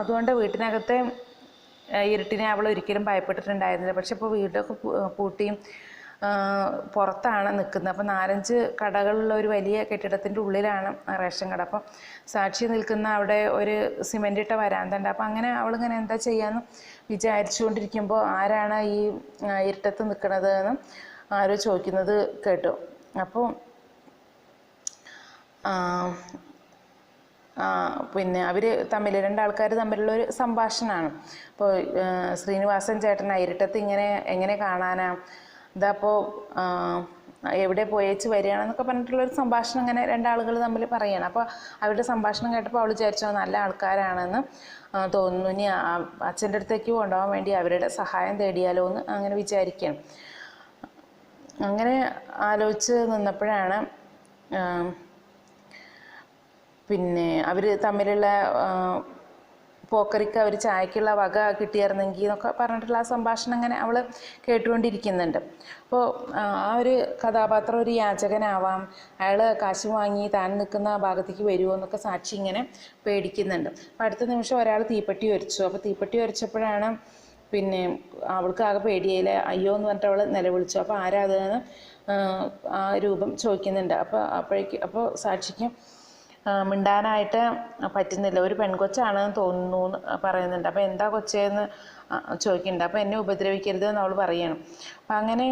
അതുകൊണ്ട് വീട്ടിനകത്തെ ഇരുട്ടിനെ അവൾ ഒരിക്കലും ഭയപ്പെട്ടിട്ടുണ്ടായിരുന്നില്ല. പക്ഷെ ഇപ്പോൾ വീടൊക്കെ പൂട്ടിയും പുറത്താണ് നിൽക്കുന്നത്. അപ്പോൾ 4-5 കടകളുള്ള ഒരു വലിയ കെട്ടിടത്തിൻ്റെ ഉള്ളിലാണ് റേഷൻ കട. അപ്പം സാക്ഷി നിൽക്കുന്ന അവിടെ ഒരു സിമെൻ്റ് ഇട്ട വരാന്ത ഉണ്ട്. അപ്പം അങ്ങനെ അവളിങ്ങനെ എന്താ ചെയ്യാമെന്ന് വിചാരിച്ചുകൊണ്ടിരിക്കുമ്പോൾ ആരാണ് ഈ ഇരുട്ടത്ത് നിൽക്കുന്നത് എന്ന് ആരോ ചോദിക്കുന്നത് കേട്ടു. അപ്പോൾ പിന്നെ അവർ തമ്മിൽ 2 ആൾക്കാർ തമ്മിലുള്ളൊരു സംഭാഷണമാണ്. അപ്പോൾ ശ്രീനിവാസൻ ചേട്ടൻ ഇരുട്ടത്ത് എങ്ങനെ കാണാനാ, ഇതപ്പോൾ എവിടെ പോയേച്ച് വരികയാണെന്നൊക്കെ പറഞ്ഞിട്ടുള്ളൊരു സംഭാഷണം ഇങ്ങനെ 2 ആളുകൾ തമ്മിൽ പറയുകയാണ്. അപ്പോൾ അവരുടെ സംഭാഷണം കേട്ടപ്പോൾ അവൾ വിചാരിച്ചോ നല്ല ആൾക്കാരാണെന്ന് തോന്നുന്നു, ഇനി അച്ഛൻ്റെ അടുത്തേക്ക് കൊണ്ടുപോകാൻ വേണ്ടി അവരുടെ സഹായം തേടിയാലോ എന്ന് അങ്ങനെ വിചാരിക്കുകയാണ്. അങ്ങനെ ആലോചിച്ച് നിന്നപ്പോഴാണ് പിന്നെ അവർ തമ്മിലുള്ള പോക്കരിക്ക് അവർ ചായക്കുള്ള വക കിട്ടിയായിരുന്നെങ്കിൽ എന്നൊക്കെ പറഞ്ഞിട്ടുള്ള ആ സംഭാഷണം അങ്ങനെ അവൾ കേട്ടുകൊണ്ടിരിക്കുന്നുണ്ട്. അപ്പോൾ ആ ഒരു കഥാപാത്രം ഒരു യാചകനാവാം, അയാൾ കാശ് വാങ്ങി താൻ നിൽക്കുന്ന ഭാഗത്തേക്ക് വരുമോ എന്നൊക്കെ സാക്ഷി ഇങ്ങനെ പേടിക്കുന്നുണ്ട്. അപ്പോൾ അടുത്ത നിമിഷം ഒരാൾ തീപ്പെട്ടി ഒരച്ചു. അപ്പോൾ തീപ്പെട്ടി ഒരച്ചപ്പോഴാണ് പിന്നെ അവൾക്ക് ആകെ പേടിയായില്ല. അയ്യോ എന്ന് പറഞ്ഞിട്ട് അവൾ നിലവിളിച്ചു. അപ്പോൾ ആരാ അതെന്ന് ആ രൂപം ചോദിക്കുന്നുണ്ട്. അപ്പോൾ സാക്ഷിക്ക് മിണ്ടാനായിട്ട് പറ്റുന്നില്ല. ഒരു പെൺകൊച്ചാണെന്ന് തോന്നുന്നു എന്ന് പറയുന്നുണ്ട്. അപ്പോൾ എന്താ കൊച്ചേന്ന് ചോദിക്കുന്നുണ്ട്. അപ്പോൾ എന്നെ ഉപദ്രവിക്കരുത് എന്ന് അവൾ പറയണം. അപ്പം അങ്ങനെ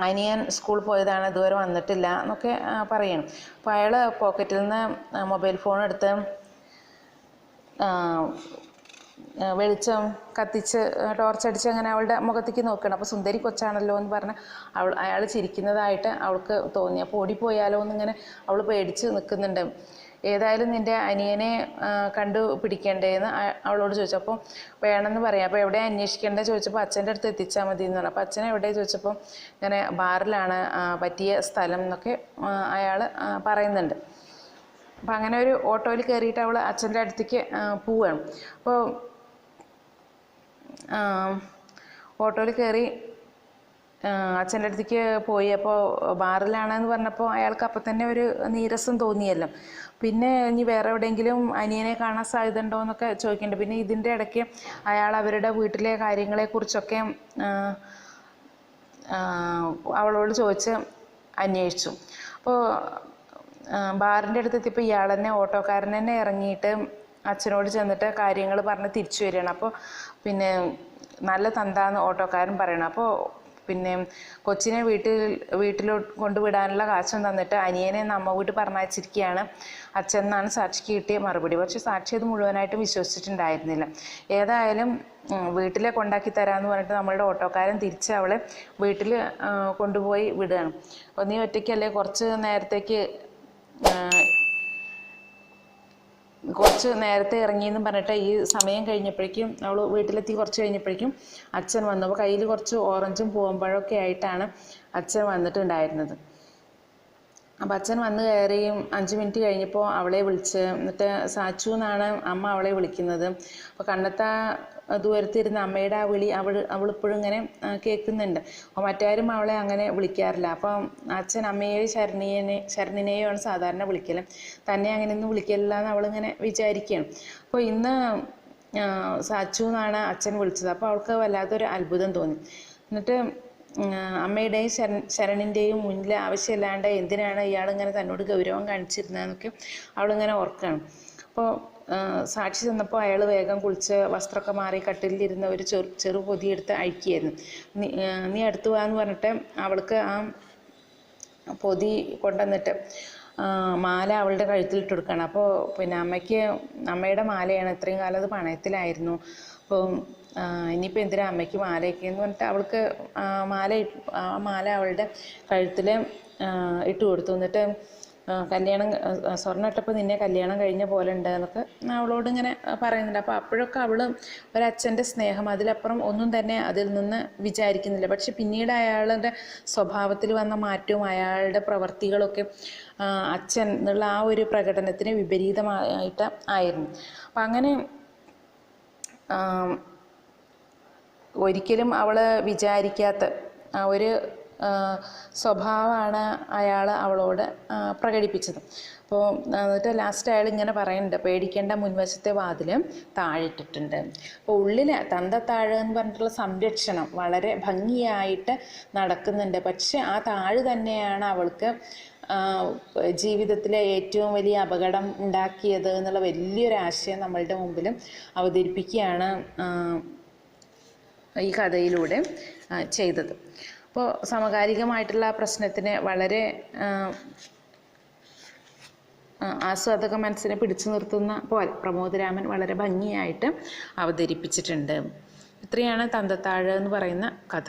അനിയൻ സ്കൂളിൽ പോയതാണ്, ഇതുവരെ വന്നിട്ടില്ല എന്നൊക്കെ പറയണം. അപ്പോൾ അയാൾ പോക്കറ്റിൽ നിന്ന് മൊബൈൽ ഫോൺ എടുത്ത് വെളിച്ചം കത്തിച്ച് ടോർച്ചടിച്ച് അങ്ങനെ അവളുടെ മുഖത്തേക്ക് നോക്കണം. അപ്പോൾ സുന്ദരി കൊച്ചാണല്ലോ എന്ന് പറഞ്ഞ് അയാൾ ചിരിക്കുന്നതായിട്ട് അവൾക്ക് തോന്നി. അപ്പോൾ ഓടിപ്പോയാലോ എന്നിങ്ങനെ അവൾ പേടിച്ച് നിൽക്കുന്നുണ്ട്. ഏതായാലും നിൻ്റെ അനിയനെ കണ്ടുപിടിക്കേണ്ടതെന്ന് അവളോട് ചോദിച്ചു. അപ്പോൾ വേണമെന്ന് പറയാം. അപ്പോൾ എവിടെ അന്വേഷിക്കേണ്ടത് ചോദിച്ചപ്പോൾ അച്ഛൻ്റെ അടുത്ത് എത്തിച്ചാൽ മതി എന്ന് പറഞ്ഞു. അപ്പോൾ അച്ഛനെ എവിടെ ചോദിച്ചപ്പോൾ ഇങ്ങനെ ബാറിലാണ് പറ്റിയ സ്ഥലം എന്നൊക്കെ അയാൾ പറയുന്നുണ്ട്. അപ്പം അങ്ങനെ ഒരു ഓട്ടോയിൽ കയറിയിട്ട് അവൾ അച്ഛൻ്റെ അടുത്തേക്ക് പോവുകയാണ്. അപ്പോൾ ഓട്ടോയിൽ കയറി അച്ഛൻ്റെ അടുത്തേക്ക് പോയി. അപ്പോൾ ബാറിലാണെന്ന് പറഞ്ഞപ്പോൾ അയാൾക്ക് അപ്പം തന്നെ ഒരു നീരസം തോന്നിയല്ലോ. പിന്നെ ഇനി വേറെ എവിടെയെങ്കിലും അനിയനെ കാണാൻ സാധ്യത ഉണ്ടോ എന്നൊക്കെ ചോദിക്കുന്നുണ്ട്. പിന്നെ ഇതിൻ്റെ ഇടയ്ക്ക് അയാൾ അവരുടെ വീട്ടിലെ കാര്യങ്ങളെക്കുറിച്ചൊക്കെ അവളോട് ചോദിച്ച് അന്വേഷിച്ചു. അപ്പോൾ ബാറിൻ്റെ അടുത്ത് എത്തിയപ്പോൾ ഇയാൾ തന്നെ ഓട്ടോക്കാരൻ തന്നെ ഇറങ്ങിയിട്ട് അച്ഛനോട് ചെന്നിട്ട് കാര്യങ്ങൾ പറഞ്ഞ് തിരിച്ചു വരികയാണ്. അപ്പോൾ പിന്നെ നല്ല തന്താന്ന് ഓട്ടോക്കാരൻ പറയണം. അപ്പോൾ പിന്നെ കൊച്ചിനെ വീട്ടിലോട്ട് കൊണ്ടുവിടാനുള്ള കാശും തന്നിട്ട് അനിയനെ നമ്മ വീട്ടിൽ പറഞ്ഞയച്ചിരിക്കുകയാണ് അച്ഛൻ എന്നാണ് സാക്ഷിക്ക് കിട്ടിയ മറുപടി. പക്ഷെ സാക്ഷി അത് മുഴുവനായിട്ട് വിശ്വസിച്ചിട്ടുണ്ടായിരുന്നില്ല. ഏതായാലും വീട്ടിലെ കൊണ്ടാക്കി തരാമെന്ന് പറഞ്ഞിട്ട് നമ്മളുടെ ഓട്ടോക്കാരൻ തിരിച്ച് അവളെ വീട്ടിൽ കൊണ്ടുപോയി വിടുകയാണ്. അപ്പോൾ നീ ഒറ്റയ്ക്കല്ലേ, കുറച്ച് നേരത്തേക്ക് കുറച്ച് നേരത്തെ ഇറങ്ങിയെന്നും പറഞ്ഞിട്ട് ഈ സമയം കഴിഞ്ഞപ്പോഴേക്കും അവൾ വീട്ടിലെത്തി കുറച്ച് കഴിഞ്ഞപ്പോഴേക്കും അച്ഛൻ വന്നു. അപ്പോൾ കയ്യിൽ കുറച്ച് ഓറഞ്ചും പൂവമ്പഴമൊക്കെ ആയിട്ടാണ് അച്ഛൻ വന്നിട്ടുണ്ടായിരുന്നത്. അപ്പം അച്ഛൻ വന്ന് കയറിയും 5 മിനിറ്റ് കഴിഞ്ഞപ്പോൾ അവളെ വിളിച്ച്, എന്നിട്ട് സാച്ചു എന്നാണ് അമ്മ അവളെ വിളിക്കുന്നത്. അപ്പോൾ കണ്ണത്താ ദൂരത്തിരുന്ന അമ്മയുടെ ആ വിളി അവളിപ്പോഴും ഇങ്ങനെ കേൾക്കുന്നുണ്ട്. അപ്പോൾ മറ്റാരും അവളെ അങ്ങനെ വിളിക്കാറില്ല. അപ്പം അച്ഛൻ അമ്മയെയോ ശരണിനെയോ ആണ് സാധാരണ വിളിക്കൽ, തന്നെ അങ്ങനെയൊന്നും വിളിക്കില്ല എന്ന് അവളിങ്ങനെ വിചാരിക്കുകയാണ്. അപ്പോൾ ഇന്ന് സാച്ചു എന്നാണ് അച്ഛൻ വിളിച്ചത്. അപ്പോൾ അവൾക്ക് വല്ലാത്തൊരു അത്ഭുതം തോന്നി. എന്നിട്ട് അമ്മയുടെയും ശരണിൻ്റെയും മുന്നിൽ ആവശ്യമില്ലാണ്ട് എന്തിനാണ് ഇയാളിങ്ങനെ തന്നോട് ഗൗരവം കാണിച്ചിരുന്നതെന്നൊക്കെ അവളിങ്ങനെ ഓർക്കുകയാണ്. അപ്പോൾ സാക്ഷി ചെന്നപ്പോൾ അയാൾ വേഗം കുളിച്ച് വസ്ത്രമൊക്കെ മാറി കട്ടിലിരുന്ന ഒരു ചെറു പൊതിയെടുത്ത് അഴിക്കുകയായിരുന്നു. നീ അടുത്ത് പോകാമെന്ന് പറഞ്ഞിട്ട് അവൾക്ക് ആ പൊതി കൊണ്ടുവന്നിട്ട് മാല അവളുടെ കഴുത്തിലിട്ട് കൊടുക്കുകയാണ്. അപ്പോൾ പിന്നെ അമ്മയുടെ മാലയാണ്, ഇത്രയും കാലം അത് പണയത്തിലായിരുന്നു. അപ്പോൾ ഇനിയിപ്പോൾ എന്തിനാ അമ്മയ്ക്ക് മാലയൊക്കെ എന്ന് പറഞ്ഞിട്ട് അവൾക്ക് മാല അവളുടെ കഴുത്തിൽ ഇട്ട് കൊടുത്തു. എന്നിട്ട് സ്വർണ്ണം ഇട്ടപ്പോൾ നിന്നെ കല്യാണം കഴിഞ്ഞ പോലെ ഉണ്ട് എന്നൊക്കെ അവളോട് ഇങ്ങനെ പറയുന്നുണ്ട്. അപ്പോൾ അപ്പോഴൊക്കെ അവൾ ഒരച്ഛൻ്റെ സ്നേഹം, അതിലപ്പുറം ഒന്നും തന്നെ അതിൽ നിന്ന് വിചാരിക്കുന്നില്ല. പക്ഷെ പിന്നീട് അയാളുടെ സ്വഭാവത്തിൽ വന്ന മാറ്റവും അയാളുടെ പ്രവർത്തികളൊക്കെ അച്ഛൻ എന്നുള്ള ആ ഒരു പ്രകടനത്തിന് വിപരീതമായിട്ട് ആയിരുന്നു. അപ്പം അങ്ങനെ ഒരിക്കലും അവൾ വിചാരിക്കാത്ത ഒരു സ്വഭാവമാണ് അയാൾ അവളോട് പ്രകടിപ്പിച്ചത്. അപ്പോൾ എന്നിട്ട് ലാസ്റ്റ് അയാൾ ഇങ്ങനെ പറയുന്നുണ്ട്, പേടിക്കേണ്ട, മുൻവശത്തെ വാതിൽ താഴിട്ടിട്ടുണ്ട്. അപ്പോൾ ഉള്ളിൽ തന്തത്താഴ് എന്ന് പറഞ്ഞിട്ടുള്ള സംരക്ഷണം വളരെ ഭംഗിയായിട്ട് നടക്കുന്നുണ്ട്. പക്ഷെ ആ താഴ് തന്നെയാണ് അവൾക്ക് ജീവിതത്തിലെ ഏറ്റവും വലിയ അപകടം ഉണ്ടാക്കിയത് എന്നുള്ള വലിയൊരു ആശയം നമ്മളുടെ മുമ്പിൽ അവതരിപ്പിക്കുകയാണ് ഈ കഥയിലൂടെ ചെയ്തത്. അപ്പോൾ സമകാലികമായിട്ടുള്ള പ്രശ്നത്തിന് വളരെ ആസ്വാദക മനസ്സിനെ പിടിച്ചു നിർത്തുന്ന പോലെ പ്രമോദരാമൻ വളരെ ഭംഗിയായിട്ട് അവതരിപ്പിച്ചിട്ടുണ്ട്. ഇത്രയാണ് തന്തത്താഴ് എന്ന് പറയുന്ന കഥ.